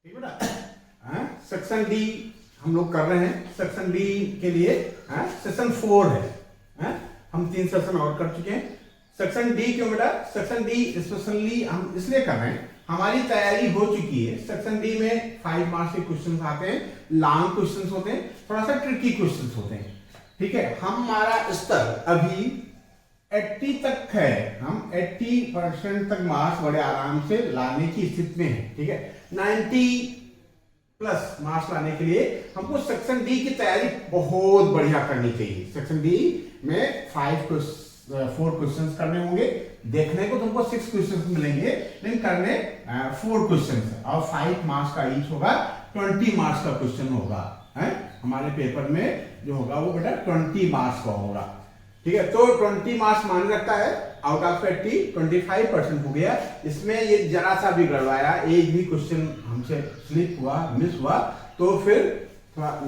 ठीक बेटा। Section D हम लोग कर रहे हैं। सेक्शन डी के लिए सेक्शन 4 है। हम 3 सेक्शन और कर चुके हैं। सेक्शन डी क्यों बेटा? सेक्शन डी स्पेशली हम इसलिए कर रहे हैं, हमारी तैयारी हो चुकी है। सेक्शन डी में 5 मार्क्स के क्वेश्चंस आते हैं, लॉन्ग क्वेश्चंस होते हैं, थोड़ा सा ट्रिकी क्वेश्चंस होते हैं। ठीक है, हमारा स्तर अभी 80 तक है। हम 80% तक मार्क्स बड़े आराम से लाने की स्थिति में है। ठीक है, 90+ मार्क्स लाने के लिए हमको सेक्शन डी की तैयारी बहुत बढ़िया करनी चाहिए। सेक्शन डी में 4 क्वेश्चंस करने होंगे। देखने को तुमको 6 क्वेश्चंस मिलेंगे, लेकिन करने 4 क्वेश्चंस है और 5 मार्क्स का ईच होगा। 20 मार्क्स का क्वेश्चन होगा। हमारे पेपर में जो होगा वो बेटा 20 मार्क्स का होगा। ठीक है, तो 20 मार्क्स मान रखता है। आउट ऑफ 80 25% हो गया। इसमें ये जरा सा भी गड़बड़ाया, एक भी क्वेश्चन हमसे स्लिप हुआ, मिस हुआ, तो फिर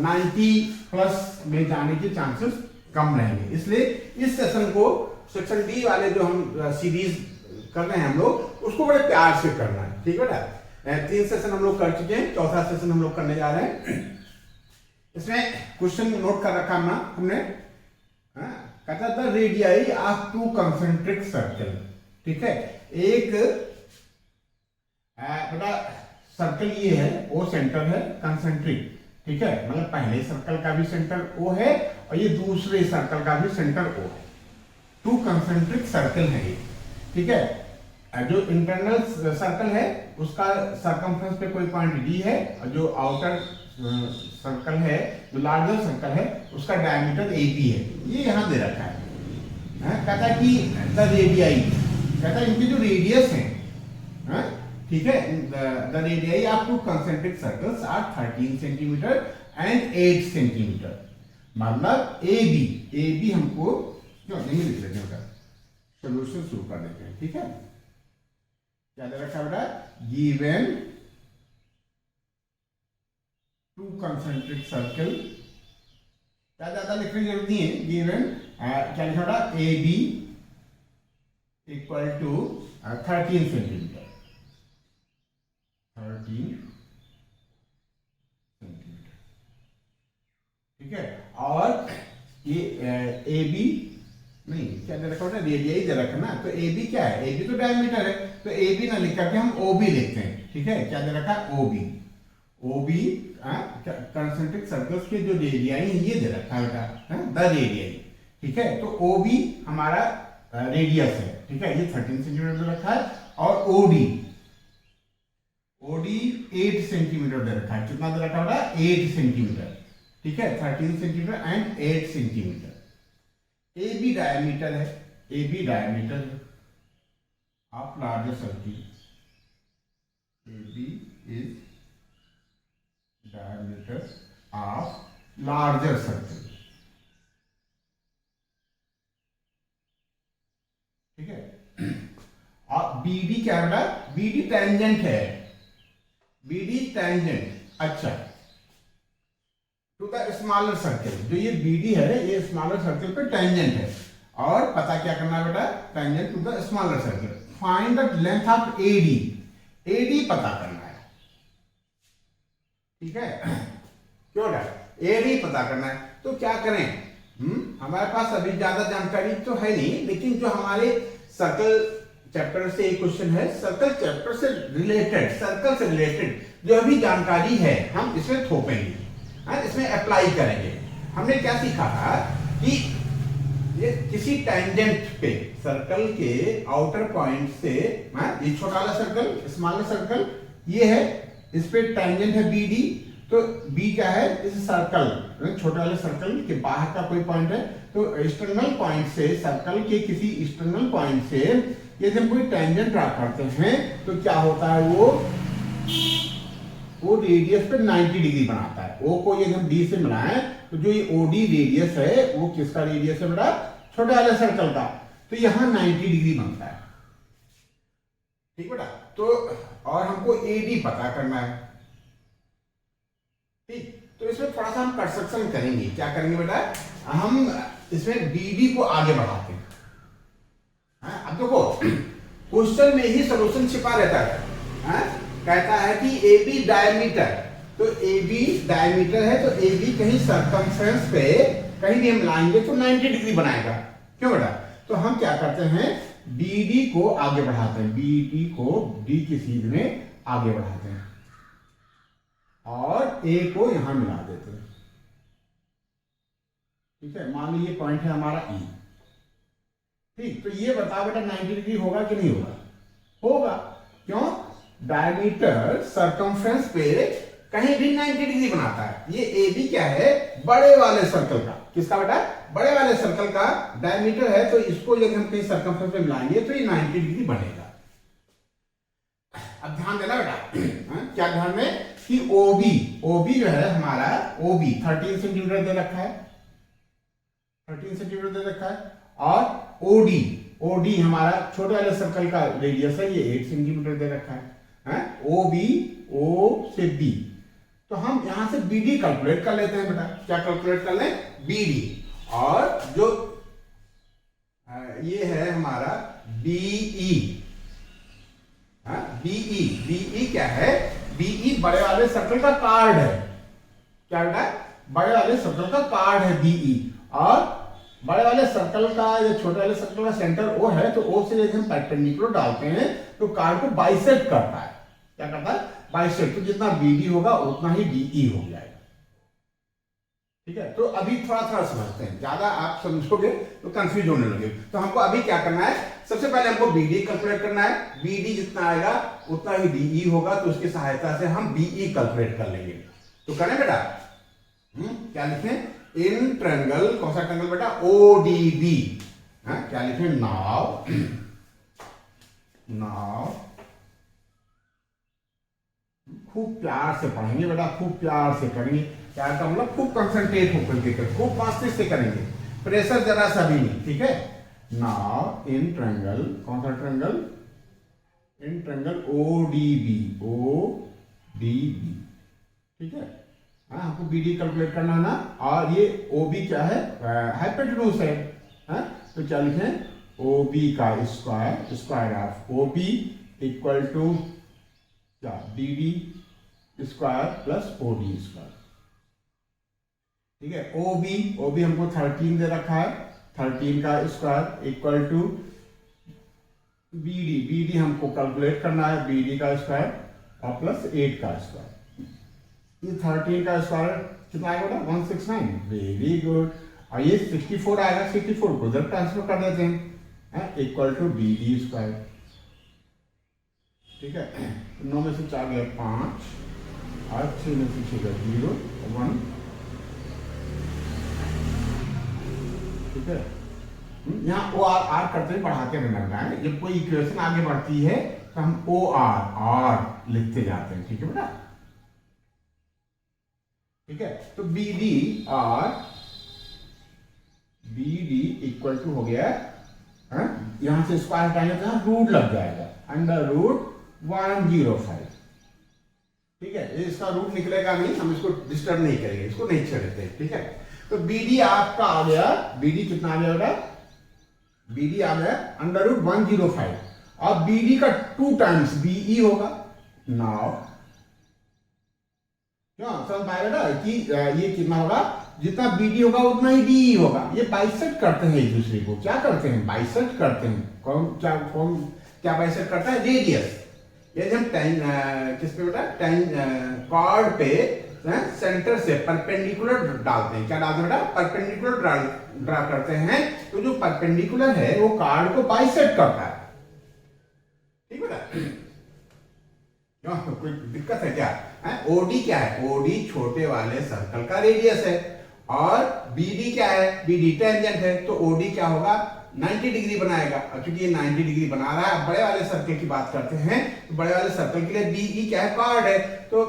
90+ में जाने के चांसेस कम रहेंगे। इसलिए इस सेशन को, सेक्शन डी वाले जो हम सीरीज कर रहे हैं हम लोग, उसको बड़े प्यार से करना है। ठीक है बेटा। 3 सेशन हम लोग कर चुके हैं, 4था सेशन हम लोग करने जा रहे हैं। इसमें क्वेश्चन नोट कर रखा हमने। कहता था रेडियाई ऑफ 2 कंसेंट्रिक सर्कल। ठीक है, एक बेटा सर्कल ये है, ओ सेंटर है कंसेंट्रिक। ठीक है, मतलब पहले सर्कल का भी सेंटर ओ है और ये दूसरे सर्कल का भी सेंटर ओ है। 2 कंसेंट्रिक सर्कल है ये। ठीक है, जो इंटरनल सर्कल है उसका सरकमफ्रेंस पे कोई पॉइंट डी है, और जो आउटर सर्कल है, जो लार्जर सर्कल है, उसका डायमीटर ए बी है। ये यहां दे रखा है। कहता कि द रेडियाई, कहता इनकी जो रेडियस है, ठीक है, the radii of 2 concentric circles are 13 centimetre and 8 centimetre. मतलब ए बी हमको क्यों नहीं लिख लेते हैं, सोल्यूशन शुरू कर देते हैं। ठीक है, क्या दे रखा बेटा? गिवन 2 कंसेंट्रिक सर्कल, क्या ज्यादा लिखने की जरूरत नहीं है। गिवन क्या लिखा बेटा? A B equal to 13 centimetre. 13 centimetre. ठीक है, और ये ए बी नहीं, क्या दे रखा बेटा? रेडियाई दे रखा ना, तो ए बी क्या है? ए बी तो डायमीटर है, तो ए बी ना लिख करके हम ओ बी लिखते हैं। ठीक है, क्या दे रखा है? ओ बी कंसेंट्रिक सर्कल्स के जो रेडियाई है ये दे रखा है, द रेडियाई। ठीक है, तो ओ बी हमारा रेडियस है। ठीक है, ये 13 सेंटीमीटर दे रखा है, और ओडी 8 सेंटीमीटर दे रखा है। कितना दे रखा है? 8 सेंटीमीटर। ठीक है, 13 centimetre and 8 centimetre. A B diameter है, A B diameter of larger circle. A B is diameter of larger circle। ठीक है, और BD क्या है? BD टेंजेंट है। BD टेंजेंट, अच्छा, टू द स्मॉलर सर्किल। जो ये BD है, ये स्मॉलर सर्किल पे टेंजेंट है। और पता क्या करना है बेटा? Tangent to the smaller circle. Find the length of AD। AD पता करना है। ठीक है, क्यों ना? एडी पता करना है, तो क्या करें? हमारे पास अभी ज्यादा जानकारी तो है नहीं, लेकिन जो हमारे सर्कल चैप्टर से एक क्वेश्चन है, सर्कल चैप्टर से रिलेटेड, सर्कल से रिलेटेड जो अभी जानकारी है हम इसमें थोपेंगे, इसमें अप्लाई करेंगे। हमने क्या सीखा था कि ये किसी टेंजेंट पे, सर्कल के आउटर पॉइंट से, ये छोटा वाला सर्कल, स्मॉलर सर्कल ये है, इस पे टेंजेंट है BD। तो B क्या है? इस सर्कल, छोटे वाले सर्कल के बाहर का कोई पॉइंट है, तो एक्सटर्नल पॉइंट से, सर्कल के किसी एक्सटर्नल पॉइंट से यदि हम कोई टेंजेंट ड्रा करते हैं तो क्या होता है? वो रेडियस पे 90 डिग्री बनाता है। O को यदि हम D से मिलाएं तो जो ये OD रेडियस है, वो किसका रेडियस है बेटा? छोटे वाले सर्कल का। तो यहां 90 डिग्री बनता है। ठीक बेटा, तो और हमको AD पता करना है। ठीक, तो इसमें थोड़ा सा हम कंस्ट्रक्शन करेंगे। क्या करेंगे बेटा? हम इसमें BD को आगे बढ़ाते हैं। अब देखो, क्वेश्चन में ही सॉल्यूशन छिपा रहता है। कहता है कि ए बी डायमीटर, तो ए बी डायमीटर है तो ए बी कहीं सरकमफ्रेंस पे कहीं भी हम लाएंगे तो 90 डिग्री बनाएगा। क्यों बेटा? तो हम क्या करते हैं, बी डी को आगे बढ़ाते हैं, बी डी को डी की सीध में आगे बढ़ाते हैं और ए को यहां मिला देते हैं। ठीक है, मान लीजिए पॉइंट है हमारा ई। ठीक, तो ये बताओ बेटा 90 डिग्री होगा कि नहीं होगा? होगा। क्यों? डायमीटर सरकमफ्रेंस पे कहीं भी 90 डिग्री बनाता है। ये ए बी क्या है? बड़े वाले सर्कल का। किसका बेटा? बड़े वाले सर्कल का डायमीटर है, तो इसको यदि हम कहीं सरकमफ्रेंस पे मिलाएंगे तो ये 90 डिग्री बनेगा। अब ध्यान देना बेटा, क्या ध्यान में कि ओबी जो है हमारा, ओबी 13 सेंटीमीटर दे रखा है, 13 सेंटीमीटर दे रखा है, और ओडी हमारा छोटे वाले सर्कल का रेडियस है, ये 8 सेंटीमीटर दे रखा है। ओबी, ओ से बी, तो हम यहां से बीडी कैलकुलेट कर लेते हैं बेटा। क्या कैलकुलेट कर लें? बीडी। और जो ये है हमारा बीई, बीई क्या है? बीई बड़े वाले सर्कल का कार्ड है। क्या बेटा? बड़े वाले सर्कल का कार्ड है बीई। और बड़े वाले सर्कल का या छोटे वाले सर्कल का सेंटर ओ है, तो ओ से यदि हम परपेंडिकुलर डालते हैं तो कार्ड को बाइसेक्ट करता है। क्या करता है? बाइसेक्ट। तो जितना बीडी होगा उतना ही बीई हो जाएगा। ठीक है, तो अभी थोड़ा थोड़ा समझते हैं, ज्यादा आप समझोगे तो कंफ्यूज होने लगे। तो हमको अभी क्या करना है, सबसे पहले हमको बीडी कैलकुलेट करना है। बीडी जितना आएगा उतना ही बीई होगा, तो उसकी सहायता से हम बीई कैलकुलेट कर लेंगे। तो करें बेटा? क्या लिखें? इन ट्रायंगल, कौन सा ट्रायंगल बेटा? ओडीबी। क्या लिखें? नाउ खूब प्यार से पढ़ेंगे बेटा, खूब प्यार से करेंगे। प्यार का मतलब खूब कंसंट्रेट होकर के करेंगे, खूब मस्ती से करेंगे, प्रेशर जरा सा भी नहीं। ठीक है, नाउ इन ट्रायंगल, कौन सा ट्रायंगल? In triangle ओडीबी, ओडीबी। ठीक है, हमको बीडी कैलकुलेट करना है ना। और ये ओबी क्या है? हाइपोटेन्यूज है। तो क्या लिखें? ओबी का square of OB equal to क्या? BD square plus OD square. ठीक है, ओबी हमको 13 दे रखा है, 13 का स्क्वायर इक्वल टू बीडी हमको कैलकुलेट करना है, बीडी का स्क्वायर और प्लस 8 का स्क्वायर। ये 13 का स्क्वायर कितना आएगा बेटा? 169। Very good. और ये 64 आएगा, 64 को उधर ट्रांसफर कर देते हैं, इक्वल टू बीडी स्क्वायर। ठीक है, 9 में से 4 गया 5 और 6 में से 6 गया 0 1। ठीक है, यहाँ ओ आर करते हुए बढ़ाते रहना है। जब कोई इक्वेशन आगे बढ़ती है तो हम ओ आर लिखते जाते हैं। ठीक है बेटा? ठीक है, तो बीडी इक्वल टू हो गया, यहां से स्क्वायर हटाएंगे तो यहां रूट लग जाएगा, अंडर रूट 105। ठीक है, इसका रूट निकलेगा नहीं, हम इसको डिस्टर्ब नहीं करेंगे, इसको नहीं छेड़ते। ठीक है, तो बीडी आपका आ गया, बीडी कितना आ गया बेटा? बीडी आ गया अंडर रूट 105 और बीडी का 2 टाइम्स बीई होगा। नाउ क्या समझ पाएगा बेटा कि ये कितना होगा? जितना बीडी होगा उतना ही डीई होगा। ये बाइसेक्ट करते हैं एक दूसरे को। क्या करते हैं? बाइसेक्ट करते हैं। कौन क्या बाइसेक्ट करता है? रेडियस। यदि हम किस पे बेटा? कार्ड पे सेंटर से परपेंडिकुलर डालते हैं। क्या डालते हैं बेटा? परपेंडिकुलर ड्रा करते हैं, तो जो परपेंडिकुलर है वो कार्ड को बाइसेक्ट करता है। ठीक बेटा? कोई दिक्कत है क्या? ओडी क्या है? ओडी छोटे वाले सर्कल का रेडियस है। और बीडी क्या है? बीडी टेंजेंट है, तो ओडी क्या होगा? 90 डिग्री बनाएगा। क्योंकि ये 90 डिग्री बना रहा है। बड़े वाले सर्कल की बात करते हैं, तो बड़े वाले सर्कल के लिए बीई क्या है? कार्ड है। तो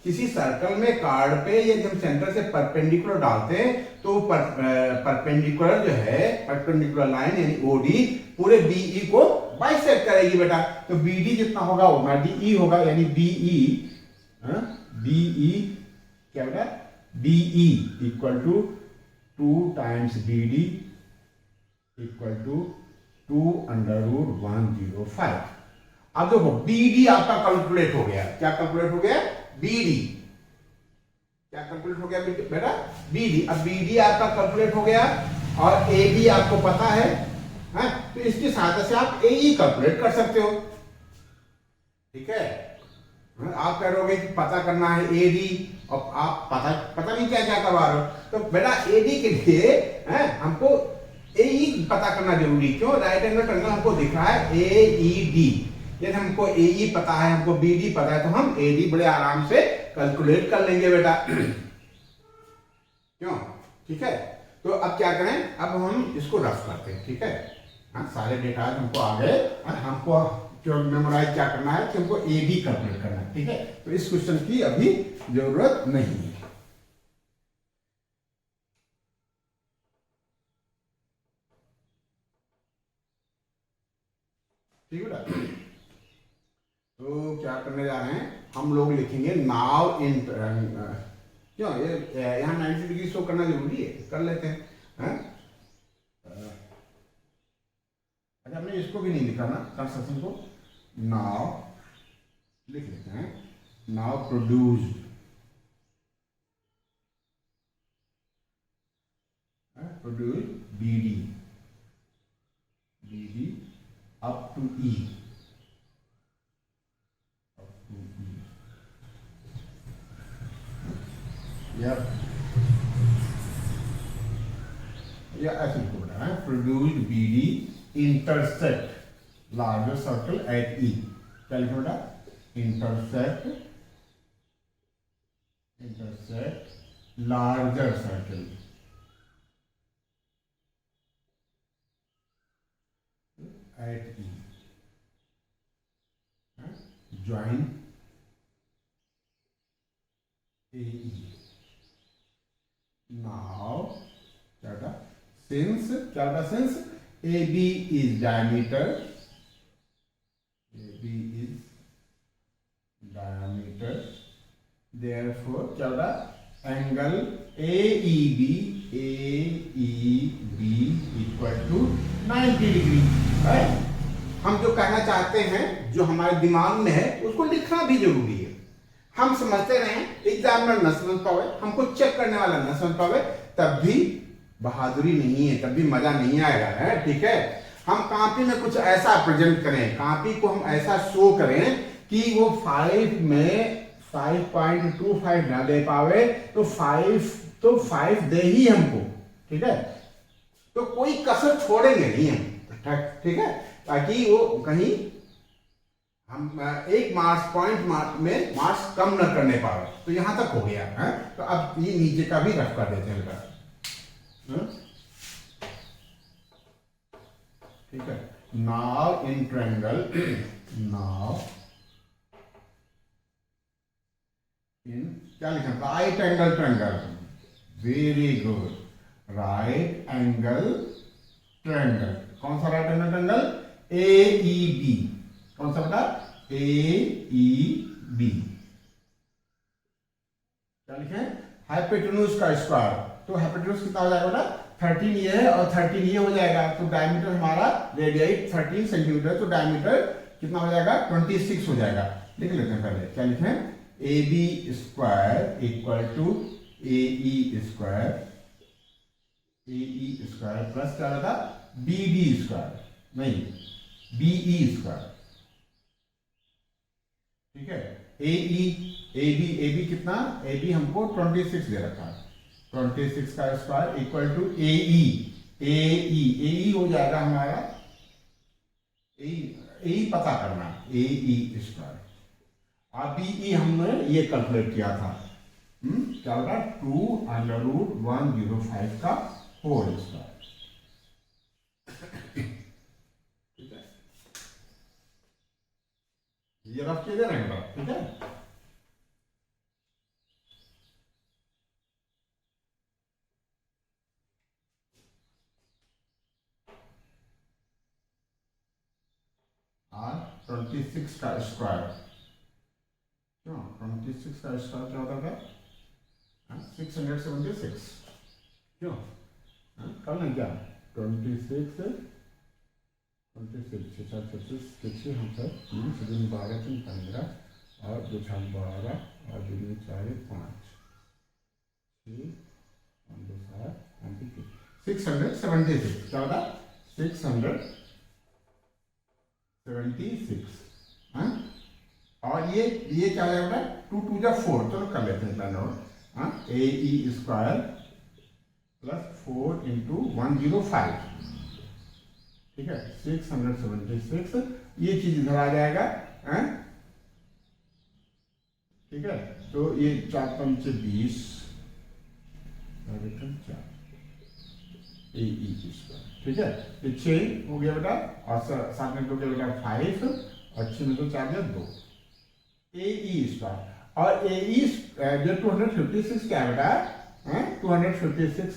किसी सर्कल में कार्ड पे ये जब सेंटर से परपेंडिकुलर डालते हैं तो परपेंडिकुलर जो है, परपेंडिकुलर लाइन यानी ओडी पूरे बीई को बाइसेक्ट करेगी बेटा। तो बीडी जितना होगा उतना डीई होगा, यानी बीई क्या बेटा? BE equal to 2 times BD equal to 2 under root 105। अब देखो BD आपका कैलकुलेट हो गया, क्या कैलकुलेट हो गया? BD क्या कैलकुलेट हो गया बेटा? BD। अब BD आपका कैलकुलेट हो गया और AB आपको पता है, तो इसकी सहायता से आप AE कैलकुलेट कर सकते हो, ठीक है। आप कह रहे हो कि पता करना है AD और आप पता नहीं क्या क्या करवा रहे हो, तो बेटा AD के लिए हमको AE पता करना जरूरी। क्यों? राइट एंगल ट्रायंगल हमको दिख रहा है AED, यदि हमको AE पता है, हमको BD पता है, तो हम AD बड़े आराम से कैलकुलेट कर लेंगे बेटा। क्यों? ठीक है। तो अब क्या करें, अब हम इसको रफ करते हैं, ठीक है। सारे डेटा हमको आ गए, हमको जो मेमोराइज क्या करना है कि हमको AD कैलकुलेट करना है, ठीक है। तो इस क्वेश्चन की अभी जरूरत नहीं है, ठीक है। तो क्या करने जा रहे हैं हम लोग, लिखेंगे नाव इन, क्यों ये यहाँ 90 डिग्री शो करना जरूरी है, कर लेते हैं, अच्छा हमने इसको भी नहीं लिखा ना कंस्ट्रक्शन को, नाव लिख लेते हैं, now produced, produce BD up to E, या ऐसे लिखो बेटा, produced BD intersect larger circle at E। क्या लिखो बेटा? Intersect larger circle at E, join AE। Now क्या था? सिंस क्या था? Since AB is diameter, therefore क्या होगा? Angle AEB equal to 90 degree है। हम जो कहना चाहते हैं, जो हमारे दिमाग में है, उसको लिखना भी जरूरी है। हम समझते रहे, एग्जामिनर न समझ पावे, हमको चेक करने वाला न समझ पावे, तब भी बहादुरी नहीं है, तब भी मजा नहीं आएगा, है ठीक है। हम कॉपी में कुछ ऐसा प्रेजेंट करें, कॉपी को हम ऐसा शो करें कि वो 5 में 5.25 ना दे पावे, तो 5 दे ही हमको, ठीक है। तो कोई कसर छोड़ेंगे नहीं हम, ठीक है, ताकि वो कहीं हम एक मार्क्स पॉइंट में मार्क्स कम न करने पाए। तो यहां तक हो गया है। तो अब ये नीचे का भी रफ कर देते हैं, ठीक है। Now in triangle, now in क्या लिखा? Right angle triangle, very good, right angle triangle. कौन सा राइट एंगल ट्रायंगल? AEB। कौन सा बेटा? AEB। क्या लिखे? हाइपोटेन्यूज का स्क्वायर। तो हाइपोटेन्यूज कितना हो जाएगा बेटा? 13 ये है और 13 ये हो जाएगा। तो डायमीटर हमारा रेडियस 13 सेंटीमीटर, तो डायमीटर कितना हो जाएगा? 26 हो जाएगा। लिख लेते हैं पहले, क्या लिखें? AB square equal to AE square, plus क्या होगा? BD स्क्वायर, नहीं BE स्क्वायर, ठीक है। AB कितना? AB हमको 26 दे रखा है, 26 का स्क्वायर इक्वल टू AE हो जाएगा हमारा, AE पता करना, AE स्क्वायर। और BE हमने ये कैलकुलेट किया था, क्या होगा? 2√105 का होल स्क्वायर, ठीक है। ये रफ किए रहेंगे, ठीक है। और 26 का स्क्वायर, क्यों 26 का स्क्वायर क्या होता है? 676, क्यों कर लें क्या? 26 26 6 हम सब 3 12 3 15 और 2 6 12 और 2 4 5 6 और 2 7 676 क्या होता 676 हाँ और ये क्या है बेटा 2 2 जा 4 चलो कर लेते हैं पहले और हाँ ए ई स्क्वायर प्लस 4 इंटू 105 ठीक है 676 ये चीज इधर आ जाएगा हैं ठीक है तो ये 4 5 20 4 ए ई स्क्वायर ठीक है ये 6 हो गया बेटा और 7 में 2 हो गया बेटा 5 और 6 में 2 4 गया 2 ए ई स्क्वायर और ए ई जो 256 क्या बेटा 256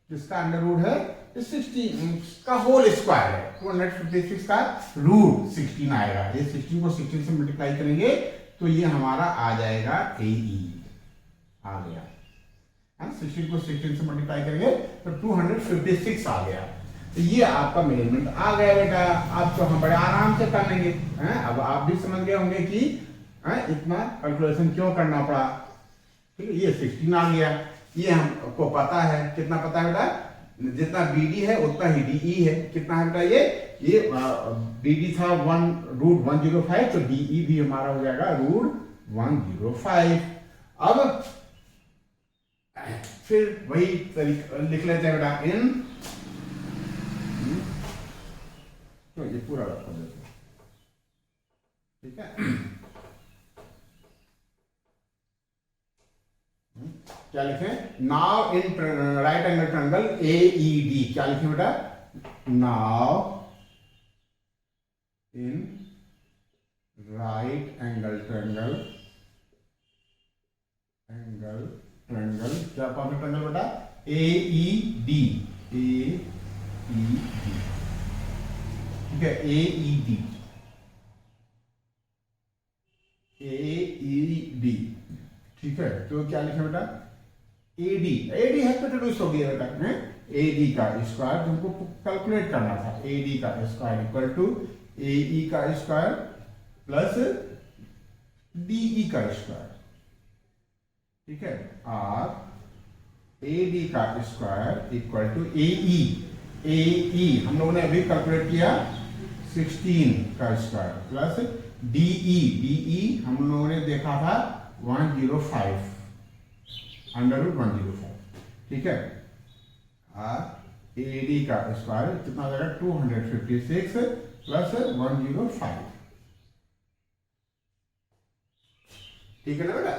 किसका अंडर रूट है 16 का होल स्क्वायर है 256 का रूट 16 आएगा ये 16 को 16 से मल्टीप्लाई करेंगे तो ये हमारा आ जाएगा ए ई आ गया 16 को 16 से मल्टीप्लाई करेंगे तो 256 आ गया तो ये आपका मेजरमेंट आ गया बेटा अब तो हम बड़े आराम से कर लेंगे अब आप भी समझ गए होंगे कि इतना कैलकुलेशन क्यों करना पड़ा ठीक है ये 16 आ गया ये हमको पता है कितना पता है बेटा जितना BD है उतना ही DE है कितना है बेटा ये BD था 1√105 तो DE भी हमारा हो जाएगा √105 अब फिर वही तरीका लिख लेते हैं बेटा इन तो ये पूरा कर देते हैं ठीक है क्या लिखें now in right angle triangle AED क्या लिखें बेटा now in right angle triangle क्या कौन सा ट्रायंगल बेटा AED ठीक है AED ठीक है तो क्या लिखा बेटा AD हाइपोटेन्यूज हो गया बेटा AD का स्क्वायर तुमको कैलकुलेट करना था AD का स्क्वायर इक्वल टू AE का स्क्वायर प्लस DE का स्क्वायर ठीक है और AD का स्क्वायर इक्वल टू AE हम लोगों ने अभी कैलकुलेट किया 16 का स्क्वायर प्लस DE हम लोगों ने देखा था 105 √105 ठीक है AD का स्क्वायर कितना हो जाएगा 256 प्लस 105 ठीक है ना बेटा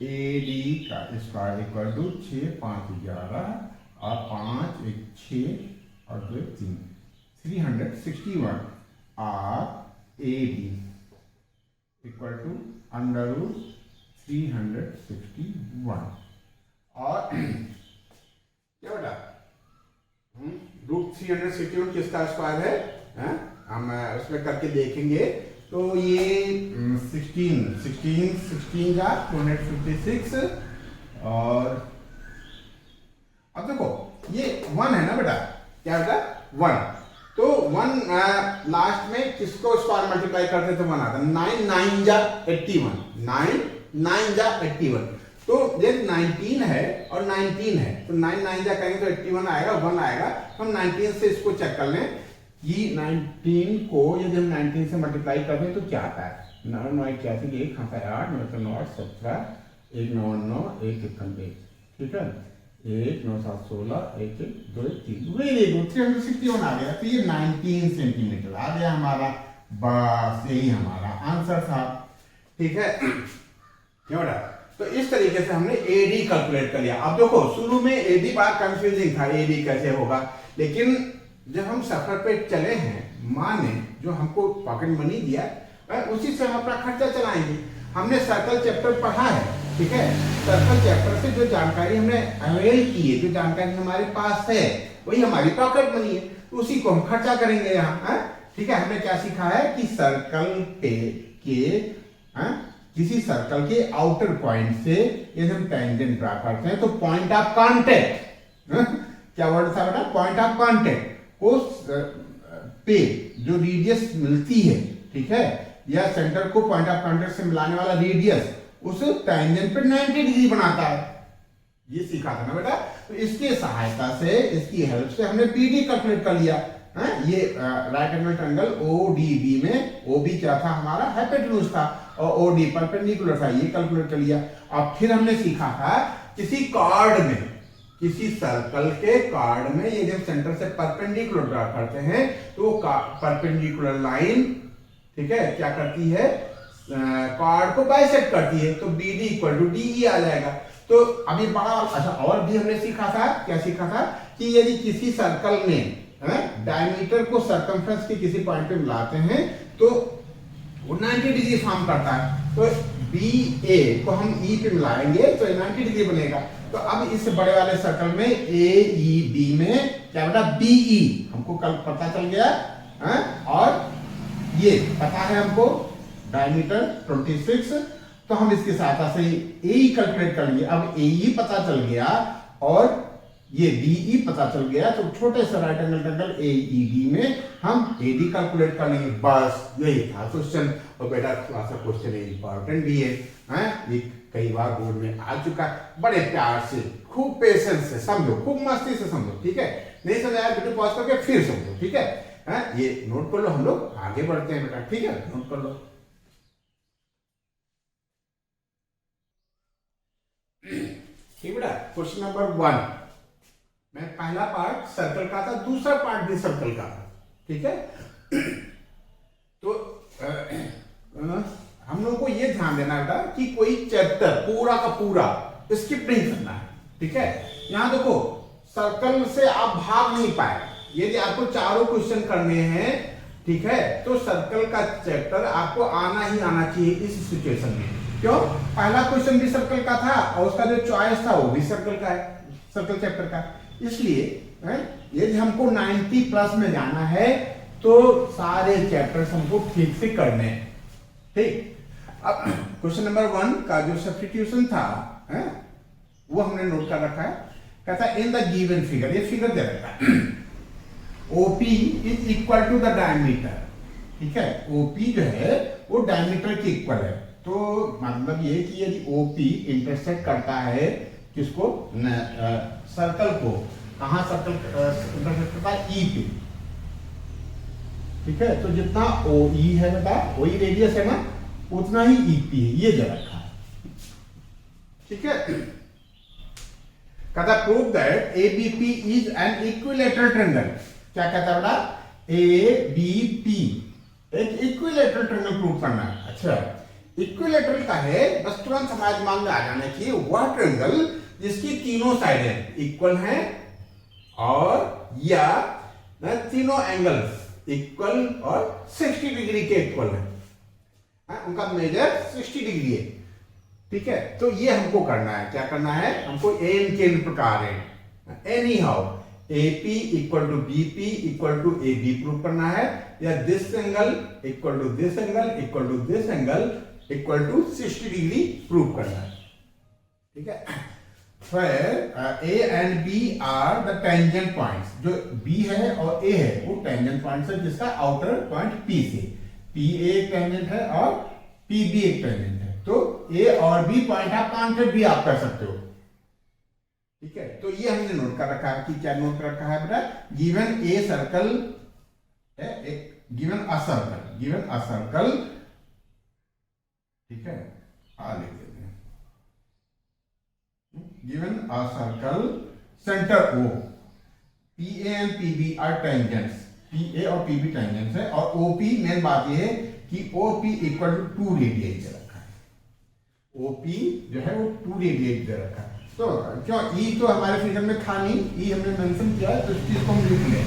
AD का स्क्वायर इक्वल टू 6 5 11 और 5 1 6 और 2 3 361 AD इक्वल टू √361 और क्या बेटा √361 किसका स्क्वायर है हम उसमें करके देखेंगे तो ये 16 का 256 और अब देखो ये 1 है ना बेटा क्या बेटा 1 तो 1 लास्ट में किसको स्क्वायर मल्टीप्लाई करते तो 1 आता 9 9 जा 81 9 9 जा 81 तो ये 19 है और 19 है तो 9 9 जा करेंगे तो 81 आएगा 1 आएगा हम 19 से इसको चेक कर लें कि 19 को यदि हम 19 से मल्टीप्लाई करते हैं तो क्या आता है 9 9 81 1 5 8 9 9 17 1 9 9 1 1 ठीक है 1 9 7 16 1 2 3 वेरी गुड 361 आ गया तो ये 19 सेंटीमीटर आ गया हमारा बस यही हमारा आंसर था ठीक है क्यों बेटा तो इस तरीके से हमने AD कैलकुलेट कर लिया अब देखो शुरू में AD बड़ा कंफ्यूजिंग था AD कैसे होगा लेकिन जब हम सफर पे चले हैं माँ ने जो हमको पॉकेट मनी दिया उसी से हम अपना खर्चा चलाएंगे हमने सर्कल चैप्टर पढ़ा है ठीक है सर्कल चैप्टर से जो जानकारी हमने अवेल की है जो जानकारी हमारे पास है वही हमारी पॉकेट मनी है उसी को हम खर्चा करेंगे यहाँ ठीक है हमने क्या सीखा है कि सर्कल पे के किसी सर्कल के आउटर पॉइंट से यदि हम टेंजेंट ड्रा करते हैं तो पॉइंट ऑफ कांटेक्ट क्या वर्ड था बेटा, पॉइंट ऑफ कांटेक्ट को पे जो रेडियस मिलती है, ठीक है, या सेंटर को पॉइंट ऑफ कांटेक्ट से मिलाने वाला रेडियस उस टेंजेंट पे 90 डिग्री बनाता है। ये सीखा था ना बेटा। तो इसकी सहायता से, इसकी हेल्प से हमने पीडी कैलकुलेट कर लिया है। ये राइट एंगल ट्रायंगल ओडीबी में ओबी क्या था हमारा, हाइपोटेन्यूज था, और ओडी परपेंडिकुलर था, ये कैलकुलेट कर लिया। अब फिर हमने सीखा था किसी कार्ड में, किसी सर्कल के कार्ड में ये जब सेंटर से परपेंडिकुलर ड्रा करते हैं तो परपेंडिकुलर लाइन, ठीक है, क्या करती है, कार्ड को बाइसेक्ट करती है, तो BD इक्वल टू DE आ जाएगा। तो अभी बड़ा अच्छा और भी हमने सीखा था, क्या सीखा था कि यदि किसी सर्कल में डायमीटर को सर्कमफ्रेंस के किसी पॉइंट पे मिलाते हैं तो वो 90 डिग्री फॉर्म करता है। तो BA को हम E पे मिलाएंगे तो 90 डिग्री बनेगा। तो अब इस बड़े वाले सर्कल में AEB में क्या बेटा, BE हमको कल पता चल गया है, और ये पता है हमको डायमीटर 26, तो हम इसकी सहायता से AE कैलकुलेट कर लिए। अब AE पता चल गया और ये DE पता चल गया, तो छोटे से राइट एंगल ट्रायंगल AED में हम AD कैलकुलेट कर लेंगे। बस यही था क्वेश्चन। और बेटा थोड़ा सा क्वेश्चन इंपॉर्टेंट भी है, ये कई बार बोर्ड में आ चुका है। बड़े प्यार से, खूब पेशेंस से समझो, खूब मस्ती से समझो, ठीक है। नहीं समझ आया वीडियो पॉज करके फिर समझो, ठीक है। ये नोट कर लो, हम लोग आगे बढ़ते हैं बेटा, ठीक है, नोट कर लो। ठीक बेटा, क्वेश्चन नंबर 1 मैं पहला पार्ट सर्कल का था, दूसरा पार्ट भी सर्कल का था, ठीक है। तो हम लोगों को ये ध्यान देना बेटा कि कोई चैप्टर पूरा का पूरा स्किप नहीं करना है, ठीक है। यहां देखो सर्कल से आप भाग नहीं पाए। यदि आपको चारों क्वेश्चन करने हैं, ठीक है, तो सर्कल का चैप्टर आपको आना ही आना चाहिए इस सिचुएशन में। क्यों, पहला क्वेश्चन भी सर्कल का था और उसका जो चॉइस था वो भी सर्कल का है, सर्कल चैप्टर का। इसलिए यदि हमको 90 प्लस में जाना है तो सारे चैप्टर्स हमको ठीक से करने हैं, ठीक। अब क्वेश्चन नंबर 1 का जो सब्स्टिट्यूशन था वो हमने नोट कर रखा है। कहता है इन द गिवन फिगर, ये फिगर दे रखा है, OP is equal to the diameter, ठीक है। OP जो है वो डायमीटर के इक्वल है। तो मतलब ये कि यदि OP इंटरसेक्ट करता है किसको, सर्कल को, कहां सर्कल इंटरसेक्ट करता है, E पे, ठीक है। तो जितना OE है बेटा, OE रेडियस है ना, उतना ही EP है, ये दे रखा है, ठीक है। कहता prove that ABP is an equilateral triangle. क्या कहता है बेटा, ABP एक इक्विलैटरल ट्रायंगल प्रूव करना है। अच्छा, इक्विलैटरल का है, बस तुरंत हमारे दिमाग में आ जाना चाहिए वह ट्रायंगल जिसकी तीनों साइडें इक्वल हैं और या तीनों एंगल्स इक्वल और 60 डिग्री के इक्वल हैं, उनका मेजर 60 डिग्री है, ठीक है। तो ये हमको करना है, क्या करना है, हमको एन के प्रकार है anyhow AP equal to BP equal to AB prove करना है, या this angle equal to this angle equal to this angle equal to 60 degree prove करना है, ठीक है। Where A and B are the tangent points, जो B है और A है वो tangent points है, जिसका outer point P से, PA एक tangent है और PB एक tangent है। तो A और B पॉइंट ऑफ कांटेक्ट भी आप कर सकते हो, ठीक है। तो ये हमने नोट कर रखा है कि क्या नोट कर रखा है बेटा, गिवन A सर्कल है, एक गिवन अ सर्कल, ठीक है, लिख देते हैं, given a circle center O, PA and PB are tangents, PA और PB tangents है, और OP मेन बात ये है कि OP इक्वल टू 2 रेडियन दे रखा है। OP जो है वो 2 रेडियन दे रखा है। तो क्यों E तो हमारे फिगर में था नहीं, E हमने मेंशन किया है, तो इस चीज को हम लिख लें।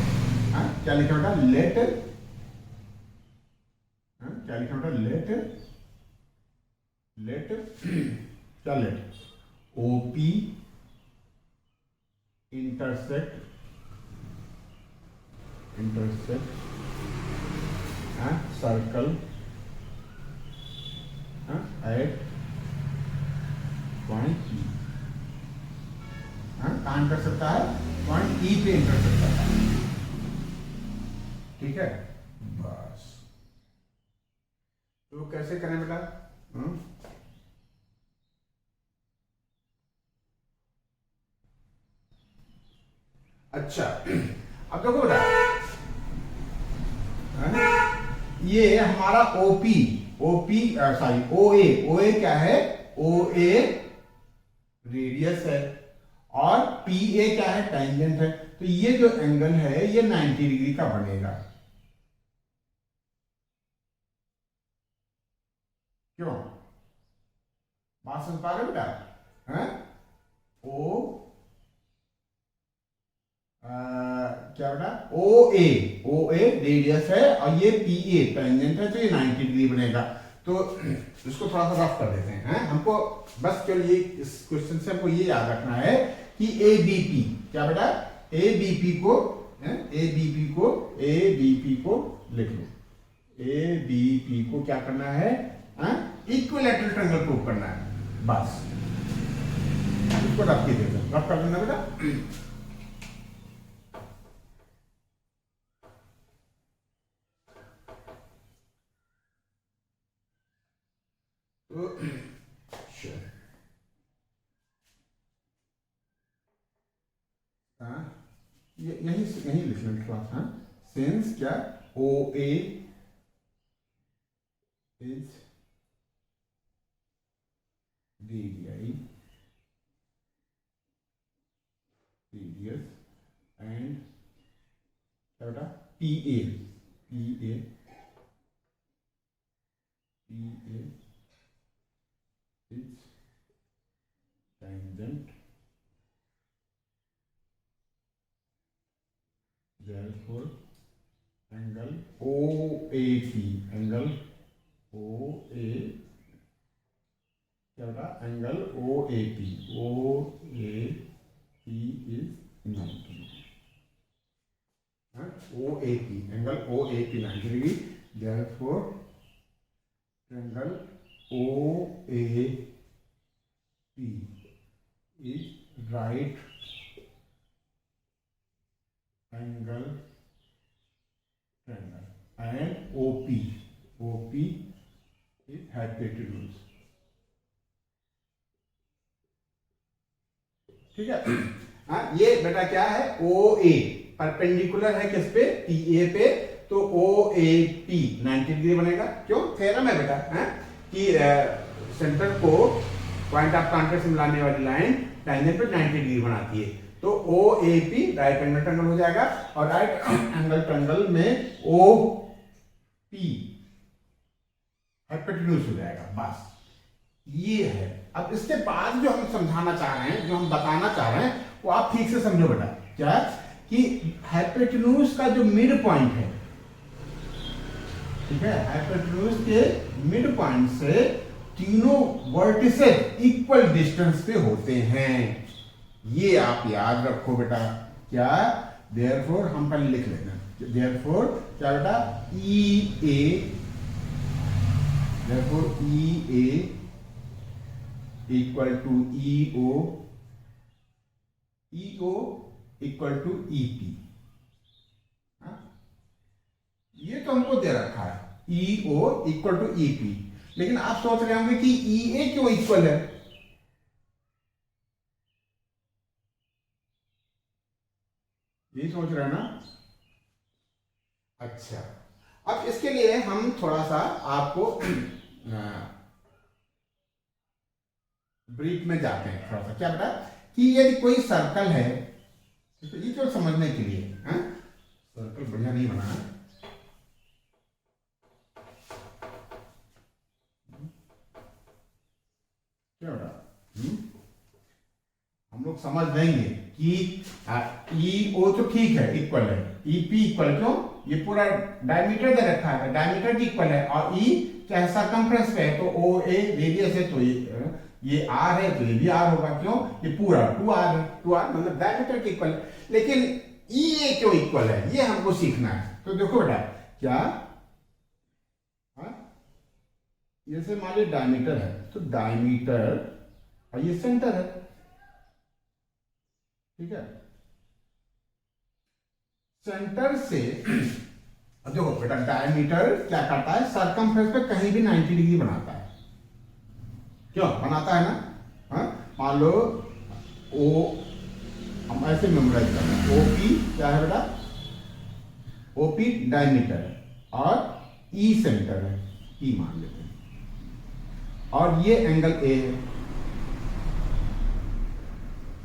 क्या लिखा होगा, लेट, क्या लिखा होगा, लेट क्या let OP intersect circle at point E। कहां कर सकता है, पॉइंट ई पे इंटरसेक्ट करता है। ठीक है, बस। तो कैसे करें बेटा? अच्छा, अब देखो बेटा, ये हमारा ओपी, ओपी सॉरी ओए, ओए क्या है? ओए रेडियस है और पी ए क्या है? टेंजेंट है। तो ये जो एंगल है ये 90 डिग्री का बनेगा। क्यों? बात समझ पा रहे हो बेटा? हैं? ओ क्या बेटा? ओ ए रेडियस है और ये पी ए टेंजेंट है, तो ये 90 डिग्री बनेगा। तो इसको थोड़ा सा रफ कर देते हैं। हमको बस केवल ये इस क्वेश्चन से हमको ये याद रखना है कि ए बी पी क्या बेटा? ए बी पी को लिख लो। ए बी पी को क्या करना है? इक्विलैटरल ट्रायंगल प्रूव करना है, बस। इसको रफ के देते हैं, रफ कर देना बेटा। तो यही यही लिख लो क्लास। सिंस क्या? ओ ए इज रेडियस एंड क्या बेटा? P A is tangent, therefore angle OAP, angle OA क्या बेटा? angle OAP is 90। OAP angle OAP 90 degree, therefore angle OAP is right angle triangle and OP is hypotenuse। ठीक है? ये बेटा क्या है? ओ ए परपेंडिकुलर है किस पे? पी ए पे, तो ओ ए पी 90 डिग्री बनेगा। क्यों? थ्योरम है बेटा कि सेंटर को पॉइंट ऑफ कॉन्टेक्ट से मिलाने वाली लाइन टेंजेंट पे 90 डिग्री बनाती है। तो O A P right angle triangle हो जाएगा और राइट एंगल ट्रायंगल में ओ पी हाइपोटेन्यूज हो जाएगा, बस। ये है। अब इसके बाद जो हम समझाना चाह रहे हैं, जो हम बताना चाह रहे हैं, वो आप ठीक से समझो बेटा। क्या? कि हाइपोटेन्यूज का जो मिड पॉइंट है, ठीक है, हाइपोटेन्यूज के मिड पॉइंट से तीनों वर्टिसेस इक्वल डिस्टेंस पे होते हैं। ये आप याद रखो बेटा। क्या? देयरफॉर हम पहले लिख लेते हैं। देयरफॉर क्या बेटा? E A, therefore E A equal to E O equal to E P. ये तो हमको दे रखा है, E O equal to E P. लेकिन आप सोच रहे होंगे कि ई ए क्यों इक्वल है? यही सोच रहे हैं ना? अच्छा, अब इसके लिए हम थोड़ा सा आपको ब्रीफ में जाते हैं थोड़ा सा। क्या बेटा? कि यदि कोई सर्कल है, तो ये तो समझने के लिए सर्कल बढ़िया नहीं बना है। क्या बेटा? हम लोग समझ देंगे कि ई ओ तो ठीक है, इक्वल है। ई पी इक्वल, क्यों? ये पूरा डायमीटर दे रखा है, डायमीटर भी इक्वल है। और ई क्या है? सरकमफ्रेंस पे है, तो ओ ए रेडियस है, तो ये आर है, तो ये भी आर होगा। क्यों? ये पूरा 2r है, 2r मतलब डायमीटर के इक्वल है। लेकिन ई ए क्यों इक्वल है, ये हमको सीखना है। तो देखो बेटा, क्या जैसे मान लीजिए डायमीटर है, तो डायमीटर और ये सेंटर है, ठीक है? सेंटर से देखो बेटा, डायमीटर क्या करता है, सरकमफ्रेंस पे कहीं भी 90 डिग्री बनाता है, क्यों बनाता है ना। हाँ, मान लो ओ, हम ऐसे मेमोराइज करते हैं, ओपी क्या है बेटा, ओपी डायमीटर है और ई सेंटर है, ई मान लेते हैं, और ये एंगल ए है,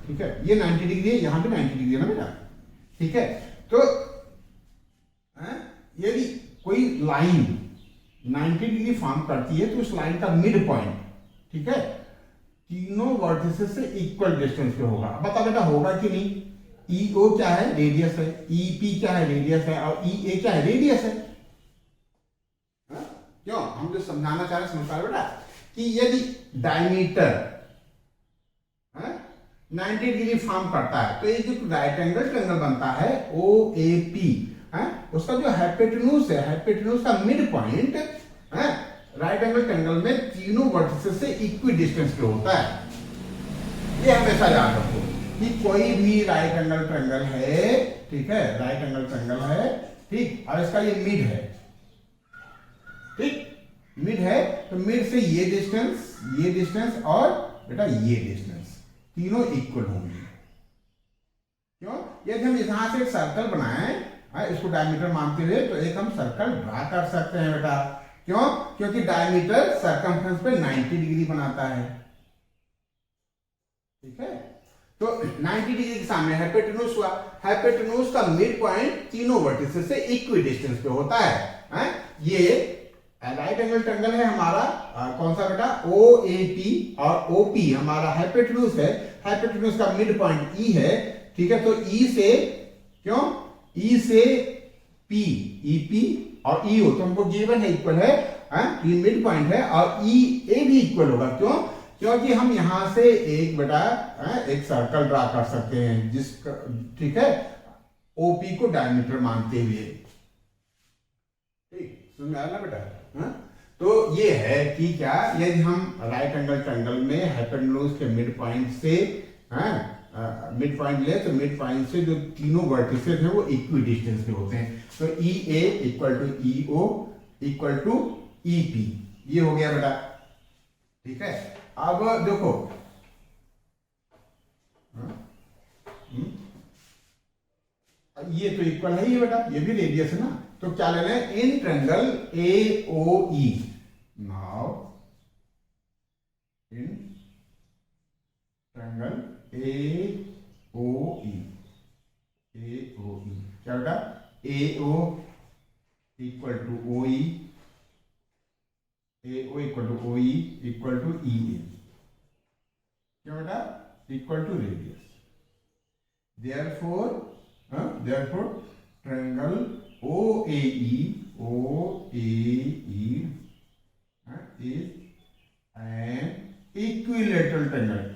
ठीक है, ये 90 डिग्री है, यहां भी 90 डिग्री है ना बेटा, ठीक है। तो यदि कोई लाइन 90 डिग्री फॉर्म करती है तो उस लाइन का मिड पॉइंट, ठीक है, तीनों वर्टिसेस से इक्वल डिस्टेंस पे होगा। बता बेटा होगा कि नहीं, ई ओ क्या है, रेडियस है, ई पी क्या है, रेडियस है, और ई ए क्या है, रेडियस है। क्यों, हम जो समझाना चाह रहे समझ पा रहे बेटा, कि यदि डायमीटर 90 डिग्री फॉर्म करता है तो ये जो राइट एंगल ट्रायंगल बनता है ओ ए पी, उसका जो हाइपोटेन्यूज है, हाइपोटेन्यूज का mid point right angle triangle में तीनों वर्टिसेस से इक्वल डिस्टेंस पे होता है। ये हमेशा याद रखो कि कोई भी राइट एंगल ट्रायंगल है, ठीक है, राइट एंगल ट्रायंगल है, ठीक, और इसका ये मिड है, ठीक, मिड है, तो मिड से ये डिस्टेंस और बेटा ये डिस्टेंस तीनों इक्वल होंगे। क्यों, यदि हम यहां से एक सर्कल बनाएं, इसको डायमीटर मानते हुए, तो एक हम सर्कल ड्रा कर सकते हैं बेटा। क्यों, क्योंकि डायमीटर सरकमफ्रेंस पे 90 डिग्री बनाता है, ठीक है। तो 90 डिग्री के सामने हाइपोटेन्यूज हुआ, हाइपोटेन्यूज का मिड पॉइंट तीनों वर्टिसेस से इक्वल डिस्टेंस पे होता है। ये राइट एंगल ट्रायंगल है हमारा, कौन सा बेटा, ओ ए पी, और ओ पी हमारा हाइपोटेन्यूज है, हाइपोटेन्यूज का मिड पॉइंट ई है, ठीक है। तो ई से, क्यों, ई से पी, ई पी और ई ओ तो हमको गिवन है, इक्वल है, ये मिड पॉइंट है, और ई ए भी इक्वल होगा। क्यों, क्योंकि हम यहां से एक बेटा एक सर्कल ड्रा कर सकते हैं जिसका, ठीक है, ओपी को डायमीटर मानते हुए, ठीक, समझ में आया ना बेटा। तो ये है कि क्या, यदि हम राइट एंगल ट्रायंगल में हाइपोटेन्यूज के मिड पॉइंट से मिड पॉइंट ले, तो मिड पॉइंट से जो तीनों वर्टिसेस हैं वो इक्वल डिस्टेंस पे होते हैं। तो E A equal to E O equal to E P, ये हो गया बेटा, ठीक है। अब देखो, ये तो इक्वल है ही बेटा, ये भी रेडियस है ना, तो क्या ले लें, in triangle A O E, now in triangle A O E, क्या बेटा, A O equal to O E, A O equal to O E equal to E A, क्या बेटा, equal to radius. therefore triangle OAE is an equilateral triangle,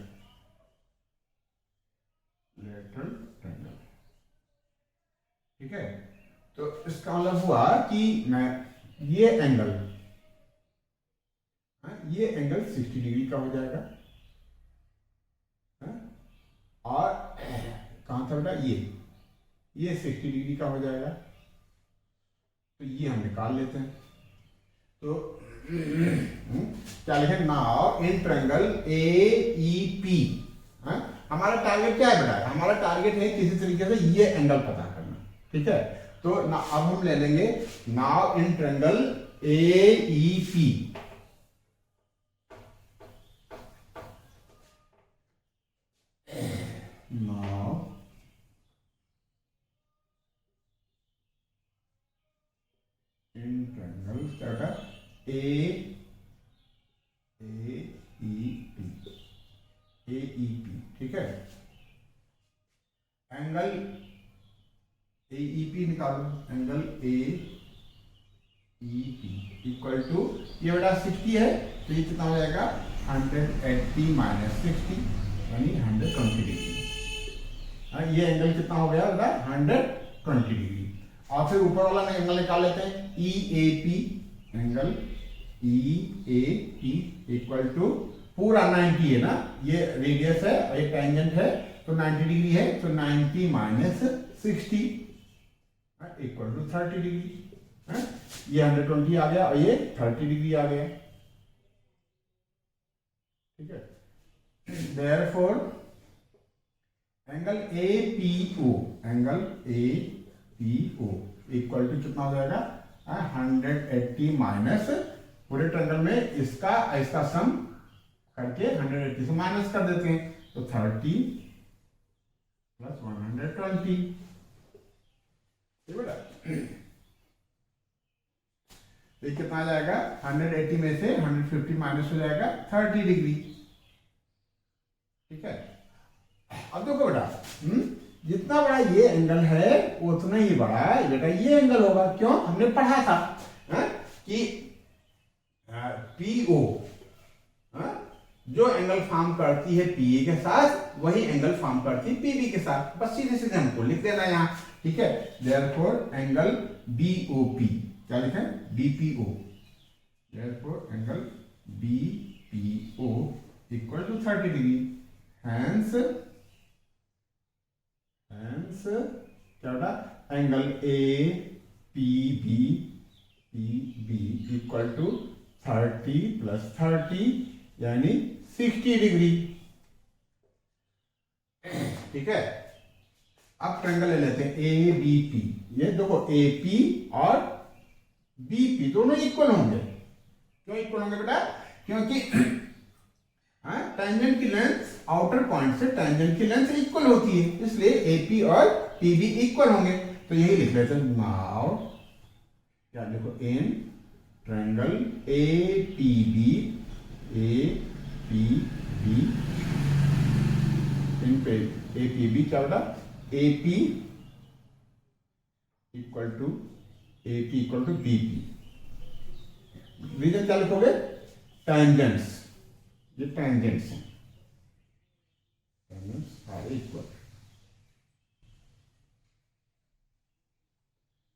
ठीक है। तो इसका मतलब हुआ कि मैं ये एंगल 60 डिग्री का हो जाएगा, और कहां था बेटा, ये 60 डिग्री का हो जाएगा, तो ये हम निकाल लेते हैं। तो क्या लिखें, now in triangle A E P, हमारा टारगेट क्या है बेटा, हमारा टारगेट है किसी तरीके से ये एंगल पता करना, ठीक है। तो अब हम ले लेंगे, now in triangle A E P, now in triangle क्या बेटा, ए ई पी, ठीक है। एंगल ए ई पी निकालो, angle A E P equal to, ये बेटा 60 है, तो ये कितना हो जाएगा, 180 माइनस 60 यानी 120 डिग्री। ये एंगल कितना हो गया बेटा, 120 डिग्री। और फिर ऊपर वाला एंगल निकाल लेते हैं, E A P, angle E A P equal to पूरा 90 है ना, ये रेडियस है और ये टेंजेंट है, तो 90 डिग्री है, तो 90 माइनस 60, इक्वल टू 30 डिग्री। ये 120 आ गया और ये 30 डिग्री आ गया। ठीक है, therefore angle APO, angle APO equal to कितना हो जाएगा 180 माइनस, पूरे ट्रायंगल में इसका सम करके 180 से माइनस कर देते हैं, तो 30 प्लस 120। बेटा ये कितना आ जाएगा, 180 में से 150 माइनस हो जाएगा 30 डिग्री। ठीक है, अब देखो बेटा जितना बड़ा ये एंगल है उतना ही बड़ा बेटा ये एंगल होगा। क्यों, हमने पढ़ा था कि PO जो एंगल फॉर्म करती है PA के साथ वही एंगल फॉर्म करती है PB के साथ। बस सीधे सीधे हमको लिख देना यहाँ। ठीक है, देयरफॉर एंगल BOP क्या लिखें, BPO, therefore angle BPO equal to 30 degree. Hence क्या होगा, angle APB equal to 30 plus 30 यानी 60 डिग्री। ठीक है, अब ट्रायंगल ले लेते हैं ABP। ये देखो AP और BP दोनों इक्वल होंगे। क्यों इक्वल होंगे बेटा, क्योंकि टेंजेंट की लेंथ आउटर पॉइंट से टेंजेंट की लेंथ इक्वल होती है, इसलिए AP और PB इक्वल होंगे। तो यही लिख लेते हैं नाउ, क्या देखो, इन ट्रायंगल APB इन पे APB क्या होगा, AP equal to BP। Reason क्या लिखोगे, टेंजेंट्स, ये टेंजेंट्स हैं, टेंजेंट्स सारे इक्वल।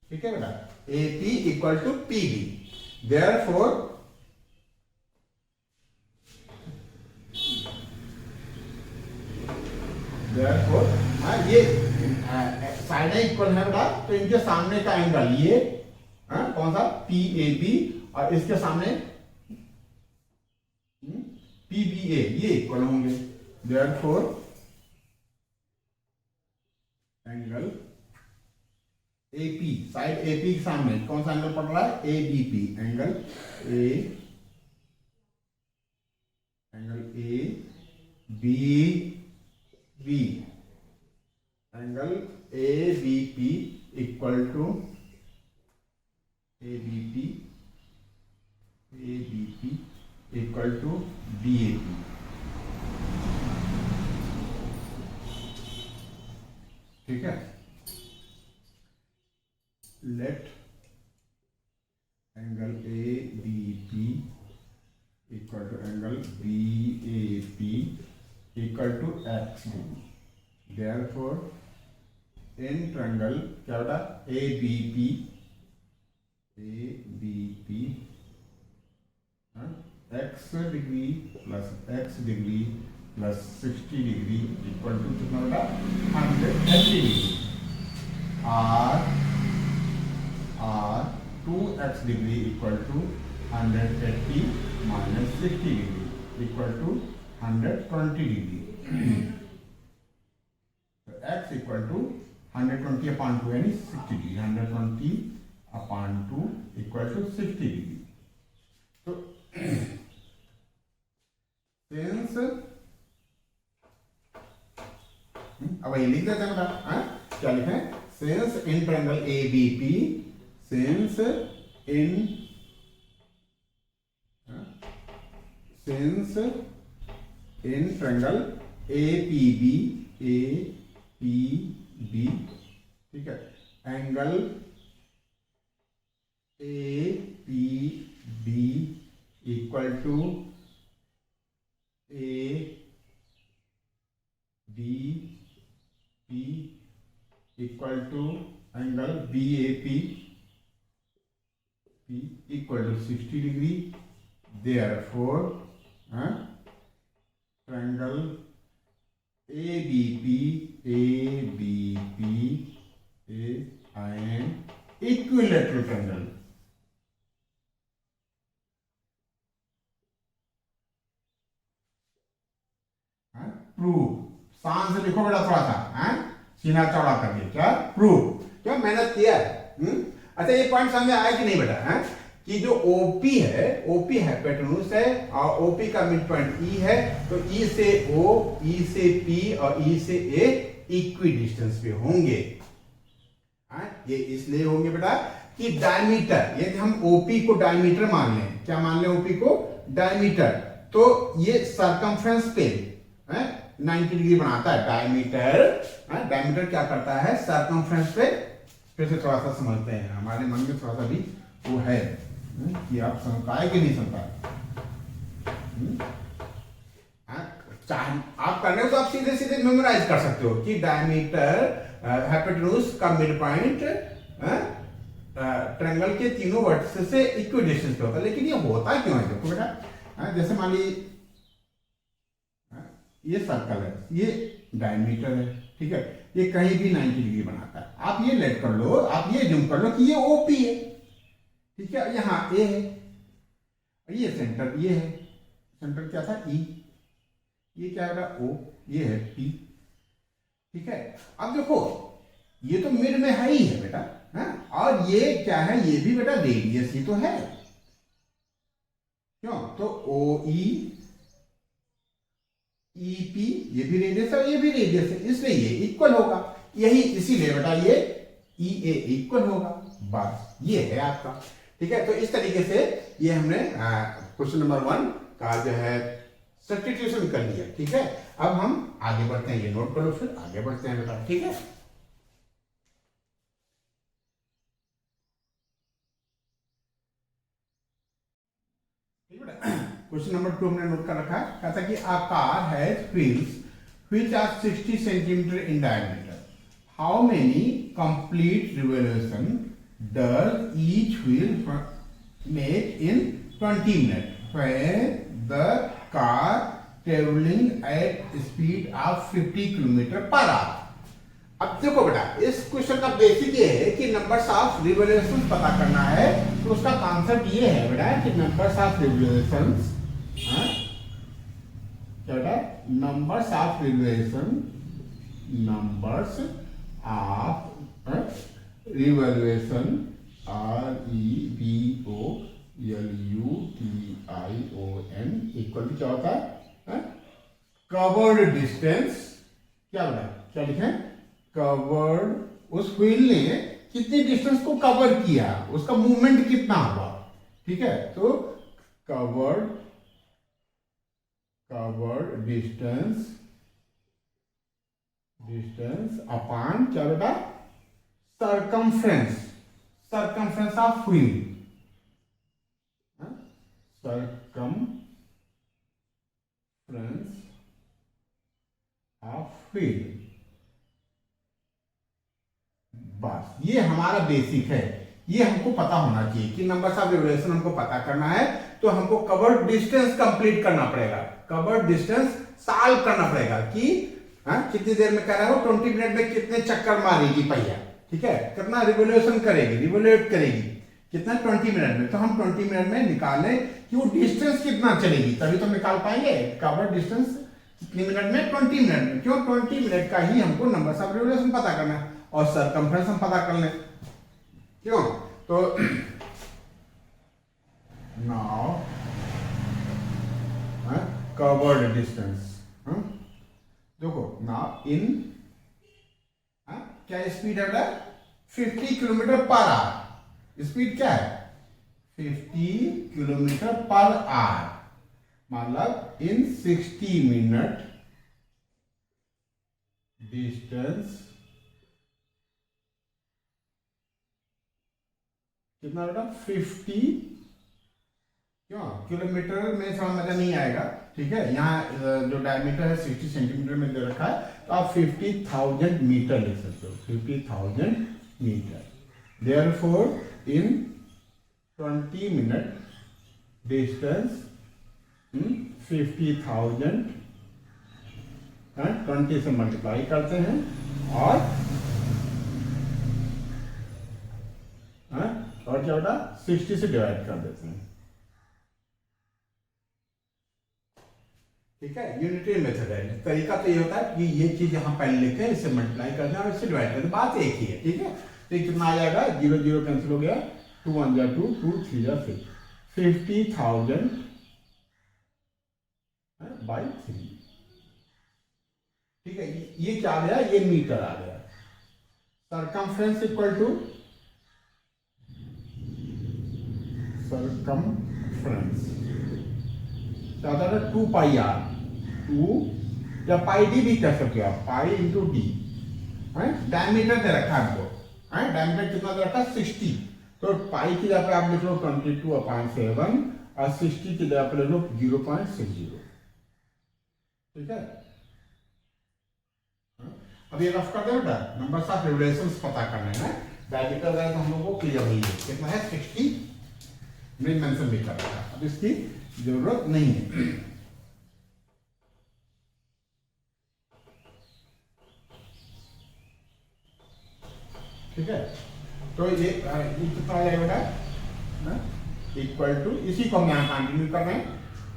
ठीक है बेटा, AP equal to PB, therefore ये साइड इक्वल है बेटा, तो इनके सामने का एंगल ये कौन सा, PAB, और इसके सामने PBA, ये इक्वल होंगे। Therefore angle AP, side AP के सामने कौन सा एंगल पड़ रहा है, ABP, angle ABB, angle ABP equal to ABP equal to BAP। ठीक है, let angle ABP equal to angle BAP equal to X। Therefore in triangle क्या होता है, ABP X degree plus X degree plus 60 degree equal to कितना होगा, 180 degree. R 2X degree equal to 180 minus 60 degree equal to 120 degree. तो X equal to 120 upon 2 यानी 60 degree, 120 upon 2 equal to 60 degree. तो since अब ये लिख देते हैं ना, क्या लिखें, since in triangle ABP, since in triangle APB, ठीक है, angle APB equal to ABP equal to angle BAP equal to 60 degree. Therefore triangle ABP an equilateral triangle. Prove, शान से लिखो बेटा थोड़ा सा, है सीना चौड़ा करके, क्या प्रूव, क्या मेहनत किया है। अच्छा ये पॉइंट समझ में आया कि नहीं बेटा, है कि जो ओपी है, ओपी हाइपोटेन्यूज है और ओपी का मिड पॉइंट ई है, तो ई से ओ, ई से पी और ई से ए इक्वी डिस्टेंस पे होंगे। ये इसलिए होंगे बेटा कि डायमीटर, यदि हम ओपी को डायमीटर मान लें, क्या मान लें ओपी को डायमीटर, तो ये सरकमफ्रेंस पे 90 डिग्री बनाता है डायमीटर। डायमीटर क्या करता है सरकमफ्रेंस पे, फिर से थोड़ा सा समझते हैं, हमारे मन में थोड़ा सा भी वो है कि आप समझ पाए कि नहीं समझ पाए। आप करने को तो आप सीधे सीधे मेमोराइज कर सकते हो कि डायमीटर हाइपोटेन्यूज का मिड पॉइंट ट्रायंगल के तीनों वर्टिसेस से इक्वल डिस्टेंस पे होता है। लेकिन ये होता क्यों है, देखो बेटा, जैसे मान लीजिए ये सर्कल है, ये डायमीटर है, ठीक है, ये कहीं भी 90 डिग्री बनाता है। आप ये लेट कर लो, आप ये जूम कर लो कि ये ओपी है, ठीक है, यहाँ ए है, ये सेंटर ये है, सेंटर क्या था ई, ये क्या है ओ, ये है पी, ठीक है। अब देखो ये तो मिड में है ही है बेटा, है, और ये क्या है, ये भी बेटा रेडियस ही तो है, क्यों, तो ओ ई पी, ये भी रेडियस है, ये भी रेडियस है, इसलिए ये इक्वल होगा, यही इसीलिए बेटा ये ई ए इक्वल होगा, बस ये है आपका, ठीक है। तो इस तरीके से ये हमने क्वेश्चन नंबर 1 का जो है सब्स्टिट्यूशन कर लिया, ठीक है। अब हम आगे बढ़ते हैं, ये नोट करो, फिर आगे बढ़ते हैं बेटा, ठीक है। क्वेश्चन नंबर 2 हमने नोट कर रखा है, कहता कि a car has wheels which are 60 centimeter in diameter. How many complete revolution does each wheel make in 20 minutes when the car traveling at speed of 50 km per hour? अब देखो बेटा, इस क्वेश्चन का बेसिक ये है कि numbers of revolution पता करना है, तो उसका कॉन्सेप्ट ये है बेटा कि नंबर्स ऑफ रिवोल्यूशंस, क्या बेटा, numbers of revolution, numbers of revolution, REVOLUTION equal to क्या होता है, कवर्ड डिस्टेंस, क्या बेटा, क्या लिखें, कवर्ड, उस व्हील ने कितनी डिस्टेंस को कवर किया, उसका मूवमेंट कितना हुआ, ठीक है, तो कवर्ड डिस्टेंस अपॉन क्या बेटा, circumference of wheel, circumference of wheel, बस ये हमारा बेसिक है, ये हमको पता होना चाहिए कि नंबर्स ऑफ रिवोल्यूशन हमको पता करना है, तो हमको कवर्ड डिस्टेंस कंप्लीट करना पड़ेगा, कवर्ड डिस्टेंस सॉल्व करना पड़ेगा कि कितनी देर में कर रहा है, 20 मिनट में कितने चक्कर मारेगी पहिया, ठीक है, कितना रिवोल्यूशन करेगी, रिवोल्यूट करेगी, कितना 20 मिनट में, तो हम 20 मिनट में निकालें कि वो डिस्टेंस कितना चलेगी, तभी तो निकाल पाएंगे कवर्ड डिस्टेंस कितने मिनट में, 20 मिनट में, क्यों 20 मिनट का ही हमको नंबर्स ऑफ रिवोल्यूशन पता करना है और सरकमफ्रेंस हम पता कर लें, क्यों, तो नाउ कवर्ड डिस्टेंस, देखो नाउ इन क्या स्पीड है, 50 किलोमीटर पर आवर, स्पीड क्या है 50 किलोमीटर पर आवर, मतलब इन 60 मिनट डिस्टेंस कितना बेटा 50, क्यों किलोमीटर में थोड़ा मजा नहीं आएगा, ठीक है, यहाँ जो डायमीटर है 60 सेंटीमीटर में दे रखा है, तो आप 50,000 मीटर लिख सकते हो, 50,000 metre, therefore in 20 minute distance 50,000 20 से मल्टीप्लाई करते हैं और और क्या बेटा 60 से डिवाइड कर देते हैं। ठीक है, यूनिटरी मेथड है। तरीका तो ये होता है कि ये चीज यहाँ पहले लिखे, इसे मल्टीप्लाई करना और इससे डिवाइड करना, बात एक ही है। ठीक है, तो कितना आ जाएगा, 0 0 कैंसिल हो गया, 2 1 जा 2, 2 3 जा 6, 50,000 बाई 3। ठीक है, ये क्या आ गया, ये मीटर आ गया। सरकमफ्रेंस इक्वल टू सरकमफ्रेंस क्या होता है, 2 पाई आर, 2 या पाई डी भी कह सकते हो आप, पाई इंटू डी। डायमीटर दे रखा है हमको, डायमीटर कितना दे रखा, 60। तो पाई की जगह पे आप लिख लो 22/7 और 60 की जगह पे लिख लो 0.60। ठीक है, अब ये रफ कर दे बेटा, नंबर्स ऑफ रिवोल्यूशंस पता करने हैं। डायमीटर तो हम लोगों को क्लियर हुई है, कितना है 60, मैंने मेंशन भी कर रखा है, अब इसकी जरूरत नहीं है। ठीक है, तो ये कितना आ जाएगा बेटा, इक्वल टू, इसी को हम यहाँ कंटिन्यू कर रहे हैं।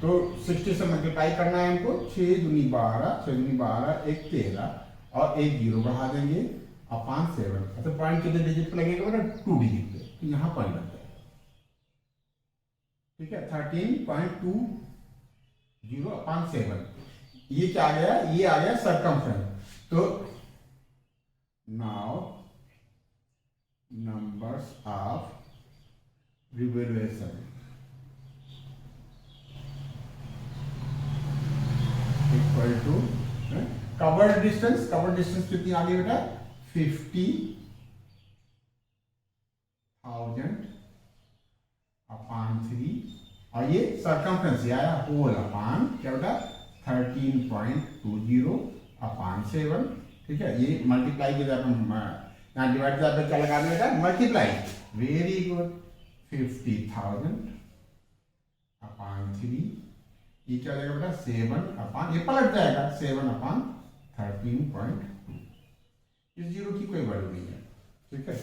तो 60 से मल्टीप्लाई करना है हमको, 6 दूनी 12, 6 दूनी 12, 1 13 और एक 0 बढ़ा देंगे अपान 7। अच्छा, पॉइंट कितने डिजिट पे लगेगा बेटा, 2 डिजिट पे, तो यहाँ पॉइंट लगता है। ठीक है, 13.20 अपान 7, ये क्या आ गया, ये आ गया सरकमफ्रेंस। तो now numbers of revolution equal to covered distance कितनी आ गई बेटा, 50,000 अपान 3, और ये सरकमफ्रेंस आया होल अपान क्या बेटा 13.20 अपान 7। ठीक है, ये मल्टीप्लाई की जगह यहाँ डिवाइड पे क्या लगा देगा, मल्टीप्लाई, वेरी गुड, 50,000 अपान 3, ये क्या हो जाएगा बेटा 7 अपान, ये पलट जाएगा 7 अपान 13.2। इस 0 की कोई वैल्यू नहीं है। ठीक है,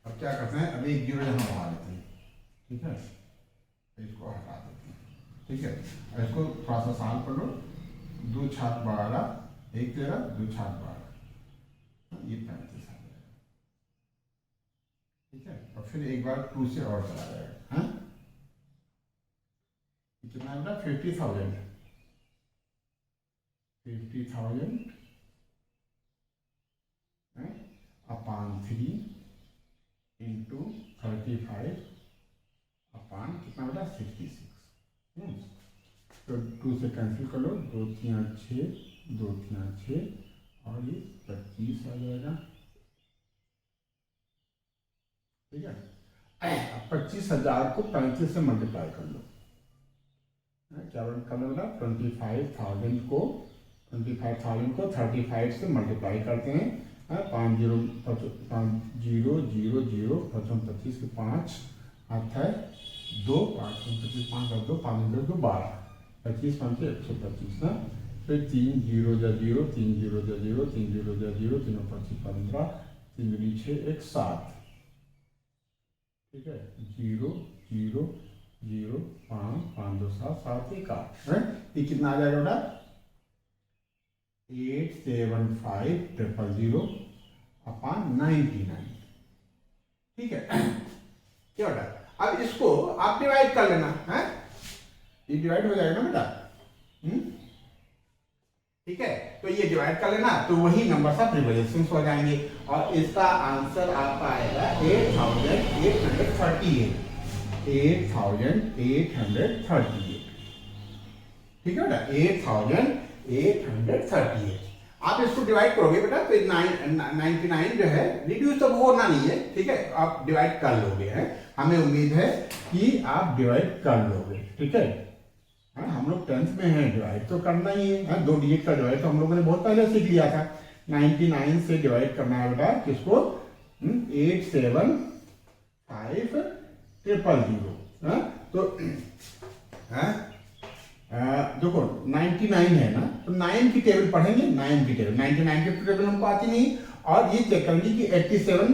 अब क्या करते हैं, अभी एक 0 यहाँ बढ़ा देते हैं। ठीक है, इसको हटा देते हैं। ठीक है, और इसको थोड़ा सा सॉल्व कर लो, 2 छात 12, 1 13, 2 छात 12, ये 35 आ जाएगा। ठीक है, और फिर एक बार 2 से और चला जाएगा। हाँ, कितना है बेटा 50,000 अपान 3 इंटू 35 अपान कितना बेटा 66। तो 2 से कैंसिल कर लो, 2 3 6, 2 3 6 और ये 25 आ जाएगा। ठीक है, अब 25,000 को 35 से मल्टीप्लाई कर लो, क्या कर लो बेटा 25,000 को 35 से मल्टीप्लाई करते हैं। 5 0 0 0 0 25 के 5 आता है 2, 5 25 5 और 2 5 2 12, 25 5 125 ना, फिर 3 0 जा 0, 3 0 जा 0, 3 0 जा 0, 3 25 15, 3 2 6 1 7। ठीक है, 0 0 0 5 5 2 7 7 1 8 है, ये कितना आ जाएगा बेटा 875,000 अपान 99। ठीक है, क्या बेटा, अब इसको आप डिवाइड कर लेना है, ये डिवाइड हो जाएगा बेटा। ठीक है, तो ये डिवाइड कर लेना, तो वही नंबर ऑफ रिवोल्यूशंस हो जाएंगे और इसका आंसर आप आएगा 8,838। 8,838। ठीक है बेटा, 8,838। आप इसको डिवाइड करोगे बेटा तो 99 जो है रिड्यूस तो होना नहीं है। ठीक है, आप डिवाइड कर लोगे, है हमें उम्मीद है कि आप डिवाइड कर लोगे। ठीक है, हम लोग 10th में हैं, डिवाइड तो करना ही है। 2 डिजिट का डिवाइड तो हम लोगों ने बहुत पहले सीख लिया था। 99 से डिवाइड करना है बेटा किसको, 87500। तो देखो 99 है ना, तो 9 की टेबल पढ़ेंगे, 9 की टेबल, 99 की टेबल हमको आती नहीं, और ये चेक करेंगे कि 87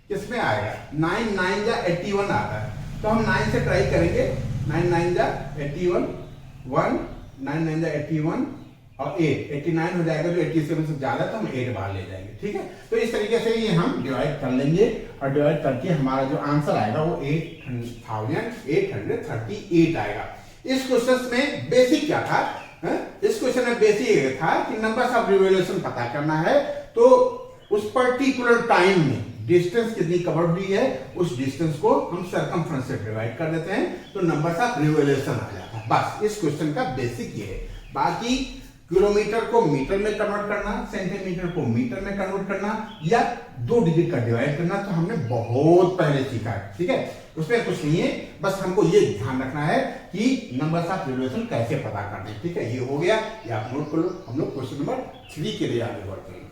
किसमें आएगा। 9 9 या 81 आता है, तो हम 9 से ट्राई करेंगे। 9 9 या 81, 1 9 9 या 81 और 8 89 हो जाएगा, जो 87 से ज्यादा, तो हम 8 बाहर ले जाएंगे। ठीक है, तो इस तरीके से ये हम डिवाइड कर लेंगे, और डिवाइड करके हमारा जो आंसर आएगा वो 8838 आएगा। इस क्वेश्चन में बेसिक क्या था? इस क्वेश्चन में बेसिक ये था कि नंबर्स ऑफ रिवोल्यूशन पता करना है, तो उस पर्टिकुलर टाइम में डिस्टेंस कितनी कवर हुई है, उस डिस्टेंस को हम सरकमफ्रेंस से डिवाइड कर देते हैं, तो नंबर्स ऑफ रिवोल्यूशन आ जाता है। बस इस क्वेश्चन का बेसिक ये है। बाकी किलोमीटर को मीटर में कन्वर्ट करना, सेंटीमीटर को मीटर में कन्वर्ट करना, या 2 डिजिट का डिवाइड करना, तो हमने बहुत पहले सीखा है। ठीक है, उसमें कुछ नहीं है, बस हमको ये ध्यान रखना है कि नंबर्स ऑफ रिवोल्यूशन कैसे पता करना है। ठीक है, ये हो गया, ये आप नोट कर लो। हम लोग क्वेश्चन नंबर 3 के लिए आगे बढ़ते हैं।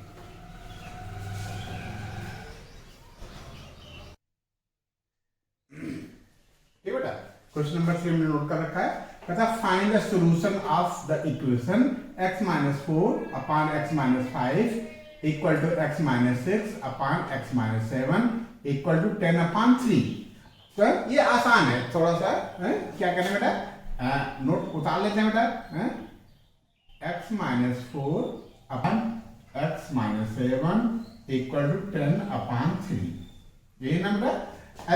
ठीक बेटा, क्वेश्चन नंबर 3 हमने नोट कर रखा है। कहता find the solution of the equation x - 4 upon x - 5 equal to x - 6 upon x - 7 equal to 10/3। तो ये आसान है थोड़ा सा, क्या करें बेटा, नोट उतार लेते हैं बेटा। x - 4 upon x - 7 equal to 10/3, यही ना बेटा।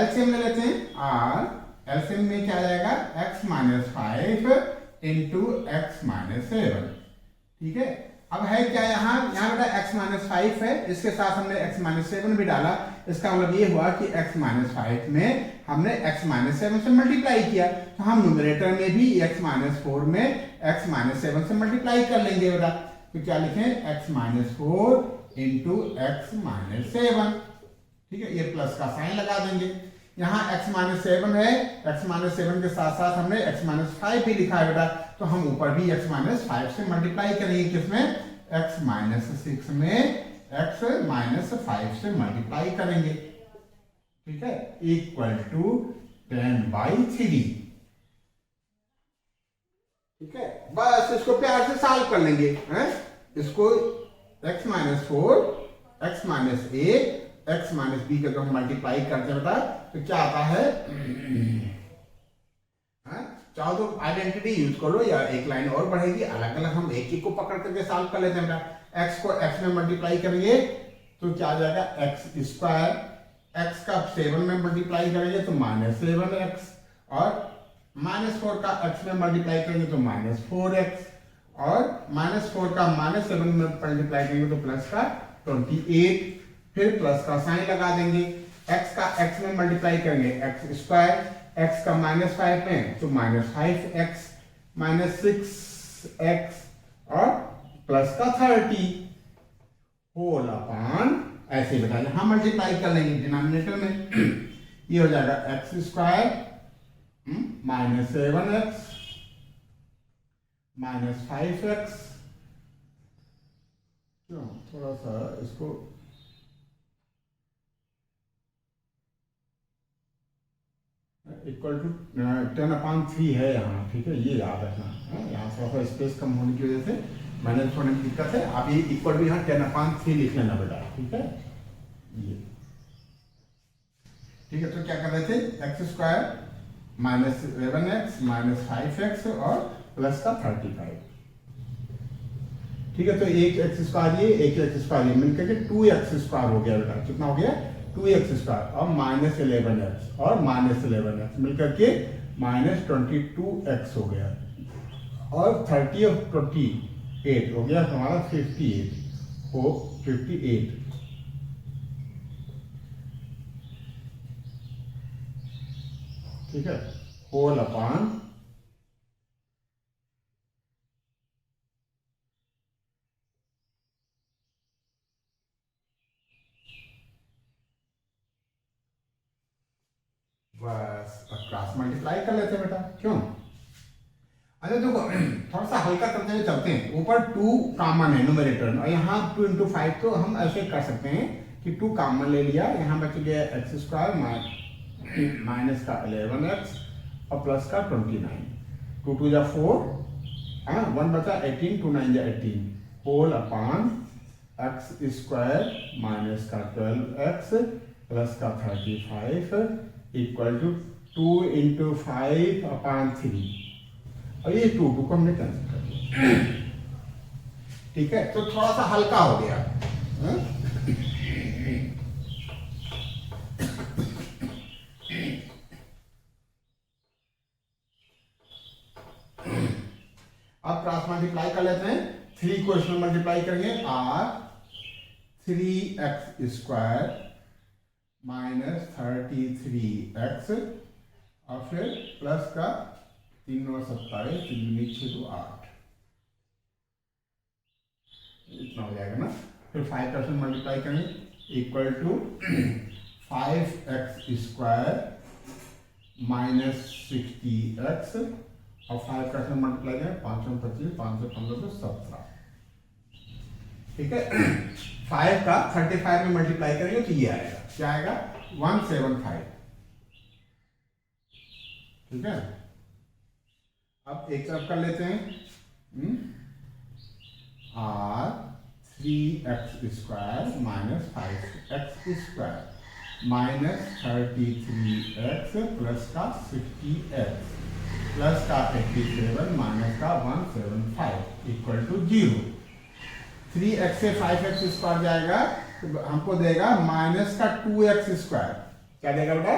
एलसीएम ले लेते हैं, और एलसीएम में क्या आ जाएगा, x - 5 इंटू x - 7। ठीक है, अब है क्या, यहाँ बेटा x - 5 है, इसके साथ हमने x - 7 भी डाला। इसका मतलब ये हुआ कि x - 5 में हमने x - 7 से मल्टीप्लाई किया, तो हम न्यूमरेटर में भी x - 4 में x - 7 से मल्टीप्लाई कर लेंगे बेटा। तो क्या लिखें, x - 4 इंटू x - 7। ठीक है, ये प्लस का साइन लगा देंगे। यहाँ x - 7 है, x - 7 के साथ साथ हमने x - 5 भी लिखा है बेटा, तो हम ऊपर भी x - 5 से मल्टीप्लाई करेंगे, किसमें, x - 6 में x - 5 से मल्टीप्लाई करेंगे। ठीक है, इक्वल टू 10/3। ठीक है, बस इसको प्यार से सॉल्व कर लेंगे। इसको x - 4 x - 8 x - b का जब हम मल्टीप्लाई करते हैं बेटा, तो क्या आता है, चाहो तो आइडेंटिटी यूज करो, या एक लाइन और बढ़ेगी, अलग अलग हम एक एक को पकड़ करके सॉल्व कर लेते हैं बेटा। x को x में मल्टीप्लाई करेंगे तो क्या आ जाएगा, x², x का 7 में मल्टीप्लाई करेंगे तो -7x, और -4 का x में मल्टीप्लाई करेंगे तो -4x, और -4 का -7 में मल्टीप्लाई करेंगे तो प्लस का 28, फिर प्लस का साइन लगा देंगे। x का x में मल्टीप्लाई करेंगे x², x का -5 में तो -5x, -6x, और प्लस का 30 होल अपॉन, ऐसे बेटा यहां मल्टीप्लाई कर लेंगे डिनोमिनेटर में। ये हो जाएगा x² -7x -5x, क्यों थोड़ा सा इसको इक्वल टू 10/3 है यहाँ। ठीक है, ये याद रखना, यहाँ थोड़ा सा स्पेस कम होने की वजह से मैनेज होने में दिक्कत है। आप ये इक्वल टू यहाँ 10/3 लिख लेना बेटा। ठीक है, ये ठीक है, तो क्या कर रहे थे, x² -7x -5x और प्लस का 35। ठीक है, तो एक x² ये, एक x² ये मिलकर के 2x² हो गया बेटा। कितना हो गया, 2x² और -11x और -11x मिलकर के -22x हो गया, और 30 और 28 हो गया हमारा 58 हो 58। ठीक है, होल अपॉन बस क्रॉस मल्टीप्लाई कर लेते हैं बेटा, क्यों। अच्छा देखो, थोड़ा सा हल्का करते हुए चलते हैं। ऊपर 2 कॉमन है न्यूमरेटर में, और यहाँ 2 × 5, तो हम ऐसे कर सकते हैं कि 2 कॉमन ले लिया, यहाँ बच गया एक्स स्क्वायर माइनस का 11x और प्लस का 29, 2 2 जा 4, 1 बचा 18, 2 9 जा 18 whole upon x square minus का 12x प्लस का 35 इक्वल टू 2 इंटू 5 अपॉन 3, और ये 2 को हमने कैंसिल कर दिया। ठीक है, तो थोड़ा सा हल्का हो गया। अब क्रॉस मल्टीप्लाई कर लेते हैं, 3 को इसमें मल्टीप्लाई करेंगे, r 3x square minus 33x और फिर प्लस का 3 9 27, 3 6 2 8, इतना हो जाएगा ना। फिर 5% मल्टीप्लाई करेंगे equal to 5x square minus 60x और 5% मल्टीप्लाई करें 525, 515 तो 17। ठीक है, 5 का 35 में मल्टीप्लाई करेंगे तो ये आएगा, क्या आएगा 175। ठीक है, अब एक तरफ कर लेते हैं, r 3x square minus 5x square minus 33x plus का 60x प्लस का 87 माइनस का 175 इक्वल टू 0। 3x से 5x स्क्वायर जाएगा तो हमको देगा माइनस का 2x स्क्वायर, क्या देगा बेटा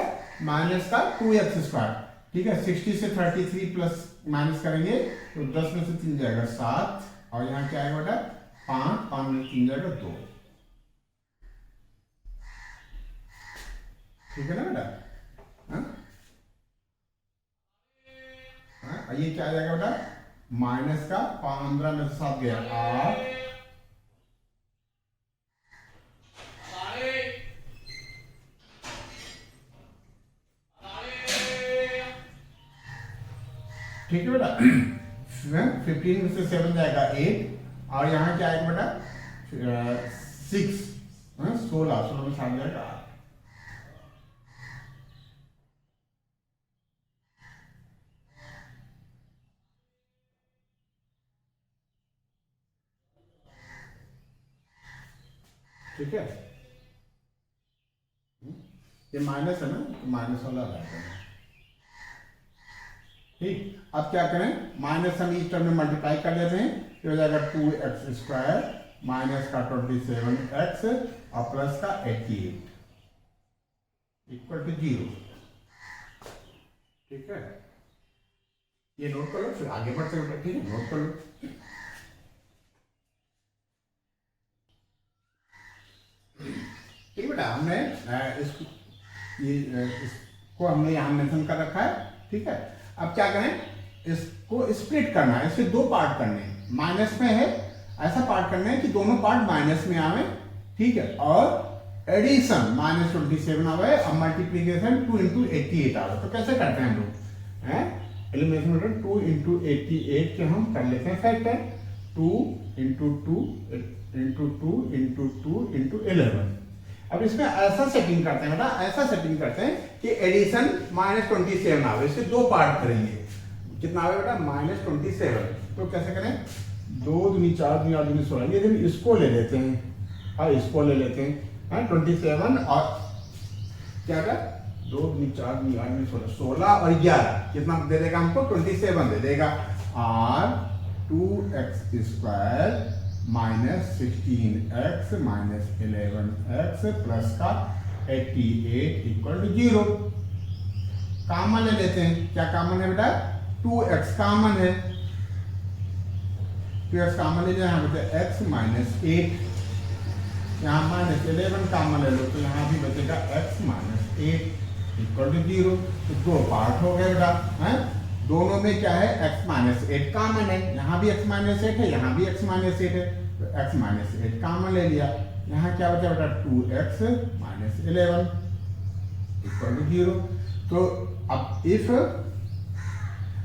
माइनस का 2x स्क्वायर। ठीक है, 60 से 33 प्लस माइनस करेंगे तो 10 में से 3 जाएगा 7, और यहाँ क्या आएगा बेटा 5, 5 में 3 जाएगा 2। ठीक है ना बेटा, ये क्या आ जाएगा बेटा माइनस का 15 में से 7 गया 8, ठीक है बेटा 15 में से 7 जाएगा 8, और यहाँ क्या आएगा बेटा 6, 16 में 7 जाएगा 8। ठीक है, ये माइनस है ना, तो माइनस वाला रहेगा। ठीक, अब क्या करें, माइनस हम इस टर्म में मल्टीप्लाई कर लेते हैं, ये हो जाएगा 2x स्क्वायर माइनस का 27x और प्लस का 88 इक्वल टू 0। ठीक है, ये नोट कर लो, फिर आगे बढ़ते हैं। ठीक है, नोट कर लो। ठीक बेटा, हमने इसको हमने यहाँ मेंशन कर रखा है। ठीक है, अब क्या करें, इसको स्प्लिट करना है, इसे 2 पार्ट करने हैं, माइनस में है ऐसा पार्ट करना है कि दोनों पार्ट माइनस में आवे। ठीक है, और एडिशन माइनस 27 आवे और मल्टीप्लीकेशन 2 इंटू 88 आवे। तो कैसे करते हैं हम लोग, एलिमिनेशन मेथड 2 इंटू 88 के हम कर लेते हैं factor, 2 into 2 into 2 into 2 into 11। अब इसमें ऐसा सेटिंग करते हैं बेटा, ऐसा सेटिंग करते हैं कि एडिशन -27 आवे, इसे 2 पार्ट करेंगे। कितना आवे बेटा -27। तो कैसे करें, 2 दूनी 4 दूनी 8 दूनी 16, ये इसको ले लेते हैं और इसको ले लेते हैं 27 और क्या का 2 दूनी 4 दूनी 8 दूनी 16, 16 और 11 कितना दे देगा हमको 27 दे देगा। और 2x square minus 16x minus 11x plus का 88 इक्वल टू 0। कॉमन ले लेते हैं, क्या कॉमन है बेटा 2x कॉमन है, 2x कॉमन ले लिया, यहाँ बचा x माइनस 8, यहाँ माइनस 11 कॉमन ले लो तो यहाँ भी बचेगा x माइनस 8 इक्वल टू 0। तो 2 पार्ट हो गए बेटा, है दोनों में क्या है x माइनस 8 कॉमन है, यहाँ भी x माइनस 8 है, यहाँ भी x माइनस 8 है, तो x माइनस 8 कॉमन ले लिया। यहाँ क्या बचा बेटा 2x माइनस 11 इक्वल टू 0। तो अब इफ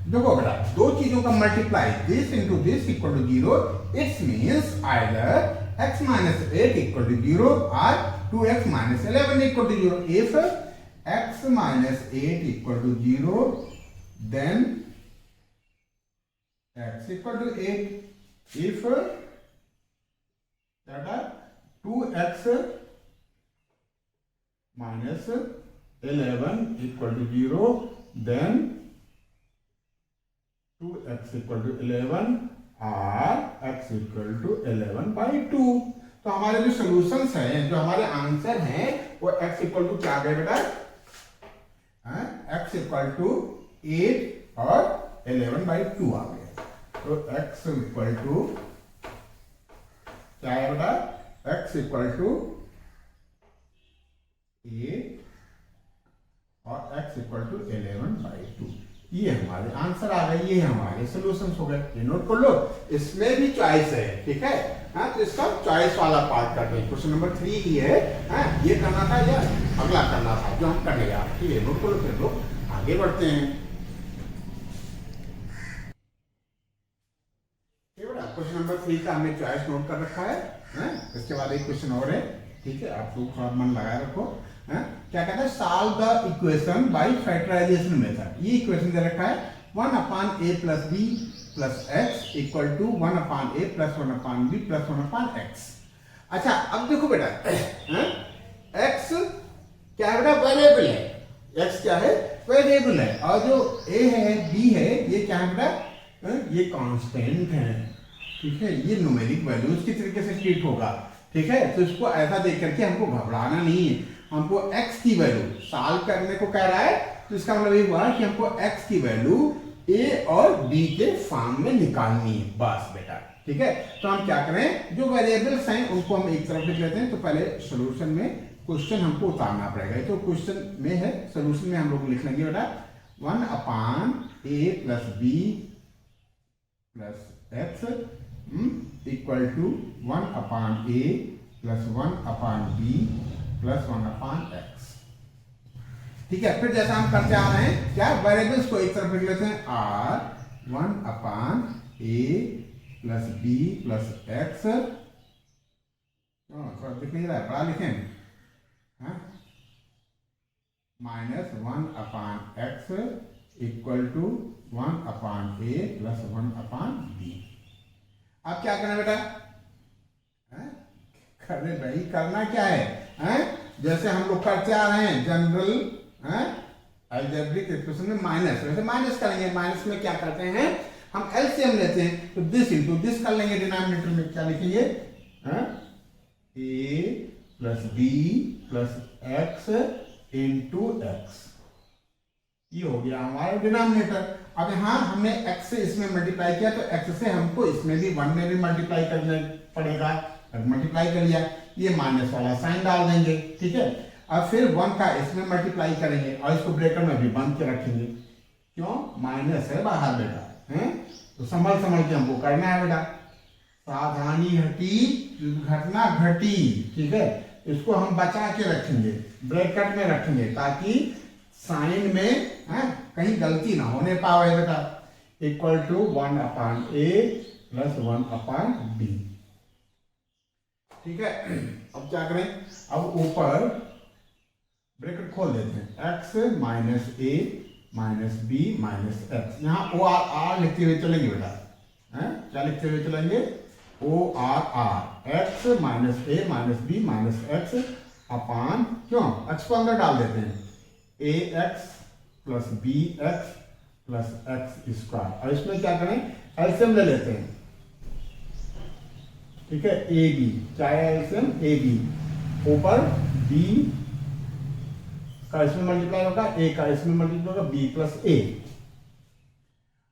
देखो बेटा 2 चीजों का multiply this into this equal to 0, it's means either x minus 8 equal to 0 और 2x minus 11 equal to 0. If x minus 8 equal to 0, then x equal to 8. If that are 2x minus 11 equal to 0, then 2x equal to 11 और x equal to 11 by 2. तो हमारे जो solutions हैं, जो हमारे answer हैं, वो x इक्वल टू क्या आ गए बेटा? x इक्वल टू 8 और 11 by 2 आ गए. तो x इक्वल टू क्या है बेटा? x इक्वल टू 8 और x इक्वल टू 11 by 2. ये हमारे आंसर आ गए, ये हमारे सॉल्यूशंस हो गए. ये नोट कर लो. इसमें भी चॉइस है, ठीक है. हाँ, तो इसका चॉइस वाला पार्ट करते हैं. क्वेश्चन नंबर 3 ही है. हाँ, ये करना था या अगला करना था जो हम करने जा रहे हैं. ठीक है, नोट कर लो. फिर लोग आगे बढ़ते हैं. क्वेश्चन नंबर 3 का हमने चॉइस नोट कर रखा है. इसके बाद एक क्वेश्चन और है. ठीक है, आप लोग थोड़ा मन लगाए रखो. क्या कहता है? Solve the equation by factorisation method. ये इक्वेशन दे रखा है 1/a + b + x = 1/a + 1/b + 1/x. अच्छा, अब देखो बेटा, x क्या है बेटा? वेरिएबल है. x क्या है? वेरिएबल है. और जो a है, b है, ये क्या है बेटा? ये कांस्टेंट है. ठीक है, ये न्यूमेरिक वैल्यूज के तरीके से ट्रीट होगा. ठीक है, तो इसको ऐसा देख करके हमको घबराना नहीं है. हमको x की वैल्यू सॉल्व करने को कह रहा है, तो इसका मतलब ये हुआ कि हमको x की वैल्यू a और b के फॉर्म में निकालनी है. बस बेटा, ठीक है. तो हम क्या करें? जो वेरिएबल्स हैं उनको हम एक तरफ लिख लेते हैं. तो पहले सॉल्यूशन में क्वेश्चन हमको उतारना पड़ेगा. तो क्वेश्चन में है, सॉल्यूशन में हम लोग लिख लेंगे बेटा 1/a + b + x equal to 1/a + 1/b + 1/x. ठीक है. फिर जैसा हम करते आ रहे हैं, क्या वेरिएबल्स को एक तरफ लिख लेते हैं. r 1/a + b + x. थोड़ा दिख नहीं रहा है, बड़ा लिखें. -1/x equal to 1/a + 1/b. अब क्या करना बेटा? करने भाई, करना क्या है? जैसे हम लोग करते आ रहे हैं जनरल अलजेब्रिक एक्सप्रेशन में माइनस, वैसे माइनस करेंगे. माइनस में क्या करते हैं? हम एलसीएम लेते हैं. तो दिस इनटू दिस कर लेंगे. डिनोमिनेटर में क्या लिखेंगे? a + b + x * x. ये हो गया हमारा डिनोमिनेटर. अब यहाँ हमने x से इसमें मल्टीप्लाई किया, तो x से हमको इसमें भी 1 में भी मल्टीप्लाई करना पड़ेगा. मल्टीप्लाई कर लिया, ये माइनस वाला साइन डाल देंगे. ठीक है. अब फिर 1 का इसमें मल्टीप्लाई करेंगे और इसको ब्रैकेट में भी बंद के रखेंगे. क्यों? माइनस है बाहर बेटा. तो संभल के हमको करना है बेटा. सावधानी हटी, घटना घटी. ठीक है, इसको हम बचा के रखेंगे, ब्रैकेट में रखेंगे, ताकि साइन में कहीं गलती ना होने पावे बेटा. Equal to 1/a + 1/b. ठीक है. अब क्या करें? अब ऊपर ब्रैकेट खोल देते हैं. x - a - b - x. यहाँ o r लिखते हुए चलेंगे बेटा. क्या लिखते हुए चलेंगे? o r x - a - b - x अपान, क्यों x को अंदर डाल देते हैं, ax + bx + x². और इसमें क्या करें? एलसीएम ले लेते हैं. ठीक है, ए बी, चाहे एलसीएम ए बी. ऊपर b का इसमें मल्टीप्लाई होगा, a का इसमें मल्टीप्लाई होगा, b + a.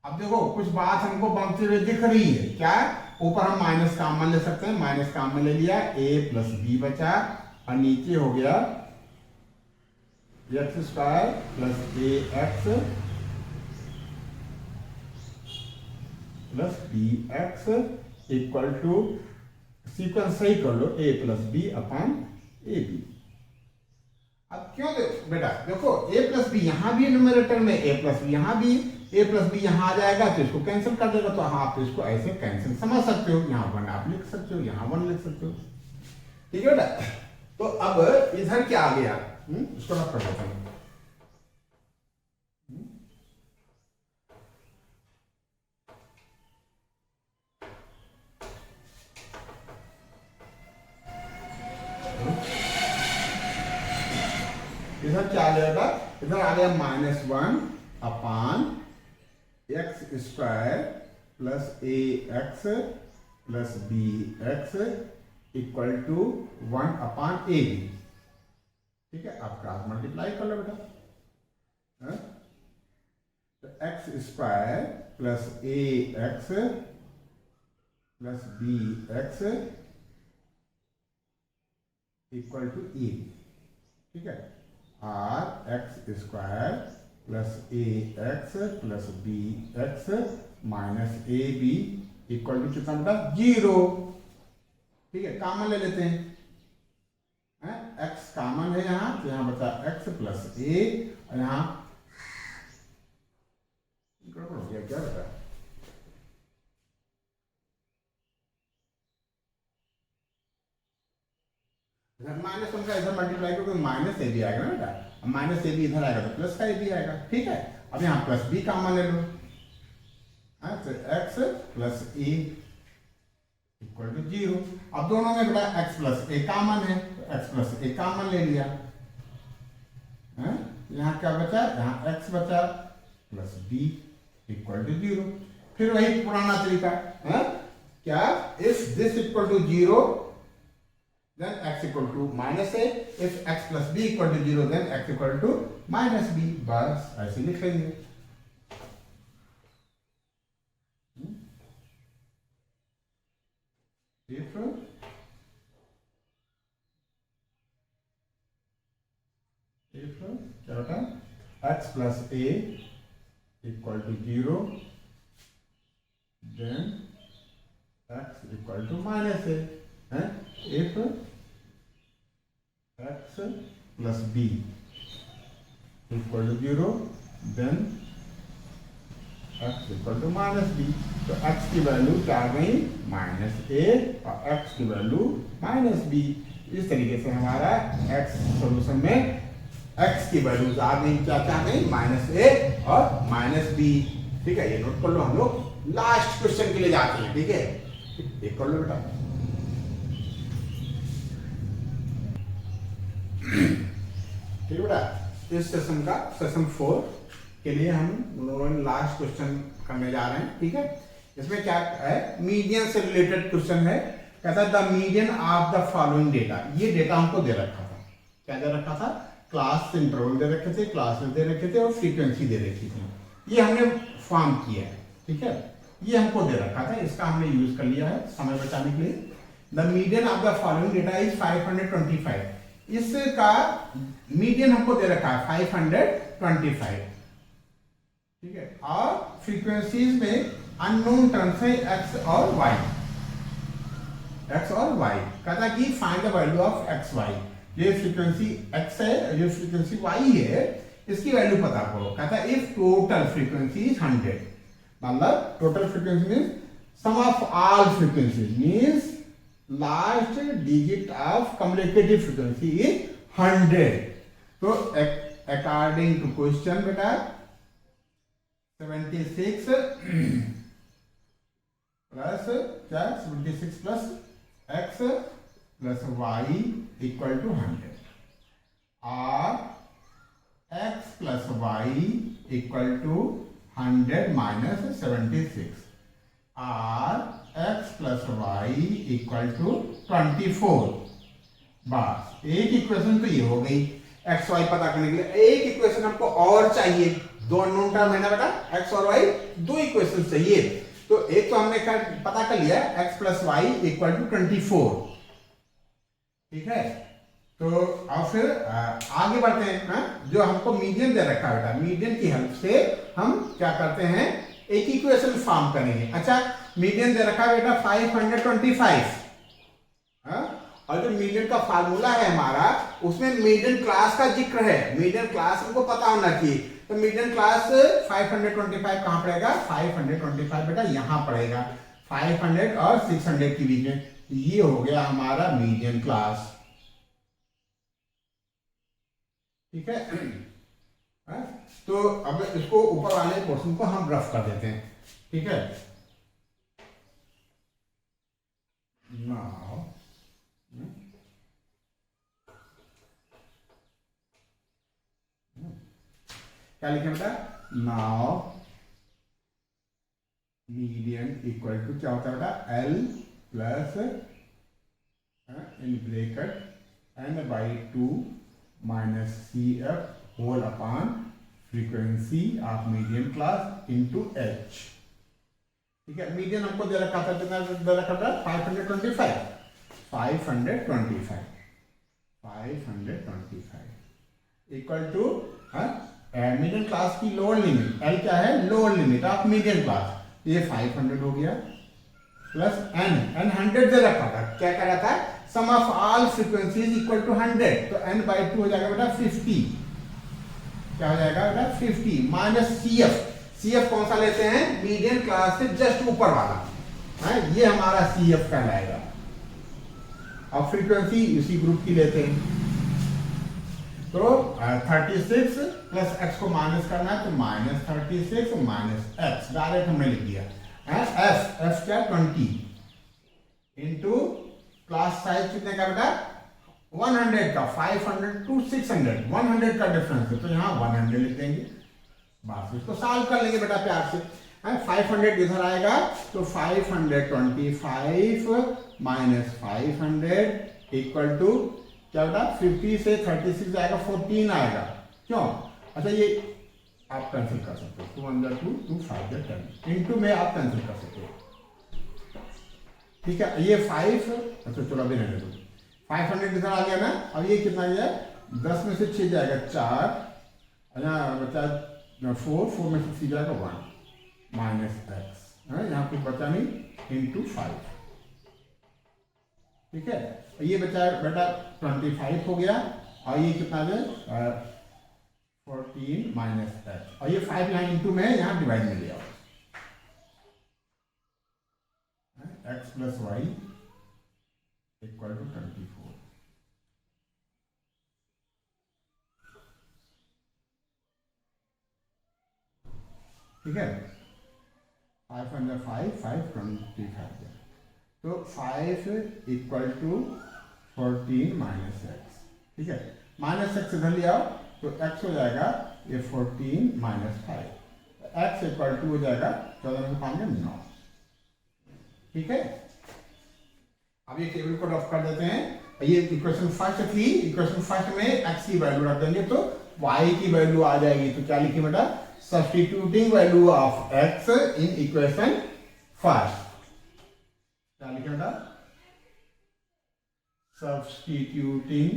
अब देखो कुछ बात हमको बनते हुए दिख रही है. क्या? ऊपर हम माइनस कॉमन ले सकते हैं. माइनस कॉमन ले लिया, a + b बचा, और नीचे हो गया x² + ax + bx equal to, sequence सही कर लो, a + b/ab. अब क्यों बेटा? देखो a + b यहां भी न्यूमरेटर में, a + b यहां भी, a + b यहां आ जाएगा तो इसको कैंसिल कर देगा. तो हाँ, आप इसको ऐसे कैंसिल समझ सकते हो. यहाँ 1 आप लिख सकते हो, यहाँ 1 लिख सकते हो. ठीक है बेटा. तो अब इधर क्या आ गया, इसको रख कर देता हूं। इधर क्या आ जाएगा, इधर आ गया -1 upon x square plus a x plus b x equal to 1 upon a b. ठीक है, आप क्रॉस मल्टीप्लाई कर लो बेटा। तो x square plus a x plus b x equal to a. ठीक है, or x square plus a x plus b x minus a B equal to कितना बेटा, 0। ठीक है, कॉमन ले लेते हैं, एक्स कॉमन है यहां, तो यहां बचा एक्स प्लस ए, और यहां गड़बड़ हो गया क्या बेटा, -1 का इधर मल्टीप्लाई करोगे माइनस ए बी आएगा ना बेटा, माइनस ए बी इधर आएगा तो प्लस का ए बी आएगा। ठीक है, अब यहाँ प्लस बी कॉमन ले लो, तो x plus a equal to 0। अब दोनों में बेटा एक्स प्लस ए कॉमन है, तो एक्स प्लस ए कॉमन ले लिया, यहाँ क्या बचा, यहाँ एक्स बचा प्लस बी इक्वल टू 0। फिर वही पुराना तरीका, क्या, if this equal to 0 then x equal to minus a, if x plus b equal to 0 then x equal to minus b। बस ऐसे लिख लेंगे। if क्या होता है, x plus a equal to 0 then x equal to minus a, if x plus b equal to 0 then x equal to minus b। तो x की value क्या आ गई, -a, और x की वैल्यू -b। इस तरीके से हमारा x सॉल्यूशन में x की वैल्यूज आ गई, क्या क्या आ गई, -a और -b। ठीक है, ये नोट कर लो, हम लोग लास्ट क्वेश्चन के लिए जाते हैं। ठीक है, ये कर लो बेटा। ठीक है बेटा, इस सेशन का सेशन 4 के लिए हम लास्ट क्वेश्चन करने जा रहे हैं। ठीक है, इसमें क्या है, मीडियन से रिलेटेड क्वेश्चन है। कहता है the median of the following data. ये डेटा हमको दे रखा था, क्या दे रखा था, क्लास इंटरवल दे रखे थे, क्लासेस दे रखे थे और फ्रीक्वेंसी दे रखी थी। ये हमने फॉर्म किया है। ठीक है, ये हमको दे रखा था, इसका हमने यूज कर लिया है समय बचाने के लिए। The median of the following data is 525। इसका मीडियन हमको दे रखा है 525। ठीक है, और फ्रीक्वेंसीज में अननोन टर्म्स है एक्स और वाई। एक्स और वाई कहता कि find the value of x y. ये फ्रीक्वेंसी एक्स है, ये फ्रीक्वेंसी वाई है, इसकी वैल्यू पता करो। कहता है इफ टोटल फ्रीक्वेंसी इज 100, मतलब total frequency means sum of all frequencies means last digit of communicative frequency is 100। तो अकॉर्डिंग टू क्वेश्चन बेटा 76 प्लस क्या, 76 plus x plus y equal to 100, और x plus y equal to 100 minus 76, और x plus y equal to 24। बस एक equation तो ये हो गई एक्स वाई पता करने के लिए। एक इक्वेशन हमको और चाहिए, दो अननोन टर्म है ना बेटा, एक्स और वाई, दो इक्वेशन चाहिए। तो एक तो हमने पता कर लिया x plus y equal to 24। ठीक है, तो अब फिर आगे बढ़ते हैं। जो हमको मीडियन दे रखा है बेटा, मीडियन की हेल्प से हम क्या करते हैं, एक इक्वेशन फॉर्म करेंगे। अच्छा, मीडियन दे रखा है बेटा 525, और जो मीडियन का फार्मूला है हमारा, उसमें मीडियन क्लास का जिक्र है। मीडियन क्लास हमको पता होना चाहिए। तो मीडियन क्लास 525 कहां पड़ेगा, 525 बेटा यहां पड़ेगा, 500 और 600 के बीच में। ये हो गया हमारा मीडियन क्लास। ठीक है। हाँ? तो अब इसको ऊपर वाले पोर्शन को हम रफ कर देते हैं, ठीक है। नाउ क्या लिखें बेटा, नाउ मीडियन इक्वल टू क्या होता है बेटा, L plus in bracket n by 2 minus c f whole upon frequency of median class into h. ठीक है, मीडियन हमको दे रखा था, कितना दे रखा था, 525 इक्वल टू मीडियम क्लास की लोअर लिमिट, एल क्या है, lower limit of medium class, ये 500 हो गया प्लस एन, एन 100 दे रखा था, क्या कह रहा था, sum of all frequencies equal to 100, तो एन बाई 2 हो जाएगा बेटा 50, क्या हो जाएगा बेटा 50 minus c f, c f कौन सा लेते हैं, मीडियम क्लास से जस्ट ऊपर वाला है, ये हमारा सी एफ कहलाएगा। अब फ्रीक्वेंसी इसी ग्रुप की लेते हैं, तो 36 प्लस एक्स को माइनस करना है, तो माइनस 36 माइनस एक्स, डायरेक्ट हमने लिख दिया। एफ, एफ क्या 20 इंटू क्लास साइज कितने का बेटा, 100 का, 500 टू 600, 100 का डिफरेंस है, तो यहाँ 100 लिख देंगे, बस इसको सॉल्व कर लेंगे बेटा प्यार से। 500 इधर आएगा, तो 525 माइनस 500 इक्वल टू क्या बेटा, 50 से 36 जाएगा, 14 आएगा, क्यों, अच्छा ये आप कैंसिल कर सकते हो, 2 × 2 2 5 10 इंटू में आप कैंसिल कर सकते हो, ठीक है। ये 5, अच्छा चलो अभी रहने दो, 500 इधर आ गया ना, अब ये कितना गया, 10 में से 6 जाएगा 4, यहाँ बचा 4 में से 6 जाएगा 1 माइनस एक्स, यहाँ कुछ बचा नहीं, इंटू 5, ठीक है। ये बचा बेटा 25 हो गया, और ये कितना है 14 माइनस एक्स, और ये 5 यहाँ इंटू में यहाँ डिवाइड में लिया, x plus y equal to 24, ठीक है। 5 × 5 5 25, तो 5 इक्वल टू 14 माइनस एक्स, ठीक है, माइनस एक्स इधर ले आओ, तो एक्स हो जाएगा ये 14 माइनस 5, एक्स इक्वल टू हो जाएगा 14 में 5 में 9, ठीक है। अब ये टेबल को रफ कर देते हैं, ये इक्वेशन फर्स्ट थी, इक्वेशन फर्स्ट में एक्स की वैल्यू रख देंगे, तो वाई की वैल्यू आ जाएगी, तो क्या लिखे बेटा, substituting value of x in equation first, क्या लिखे बेटा, substituting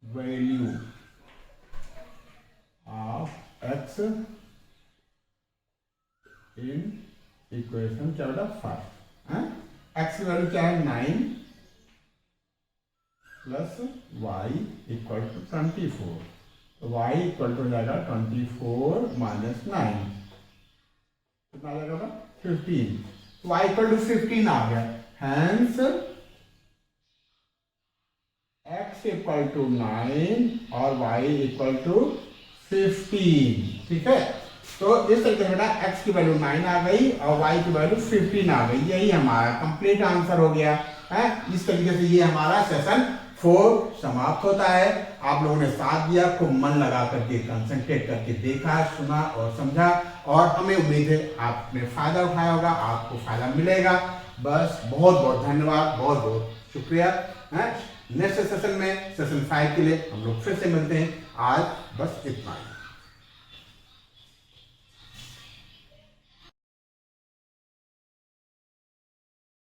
value of x in equation क्या बेटा फर्स्ट, एक्स की वैल्यू क्या है 9 प्लस वाई इक्वल टू 24, तो y इक्वल टू हो जाएगा 24 माइनस 9, कितना आ जाएगा 15, तो y इक्वल टू 15 आ गया, हैंस x इक्वल टू 9 और y इक्वल टू 15, ठीक है। तो इस तरीके से बेटा x की वैल्यू 9 आ गई और y की वैल्यू 15 आ गई, यही हमारा कंप्लीट आंसर हो गया है। इस तरीके से ये हमारा सेशन 4 समाप्त होता है। आप लोगों ने साथ दिया, खूब मन लगा करके कंसंट्रेट करके देखा, सुना और समझा, और हमें उम्मीद है आपने फायदा उठाया होगा, आपको फायदा मिलेगा। बस बहुत बहुत धन्यवाद, बहुत बहुत शुक्रिया। नेक्स्ट सेशन में, सेशन 5 के लिए हम लोग फिर से मिलते हैं। आज बस इतना ही।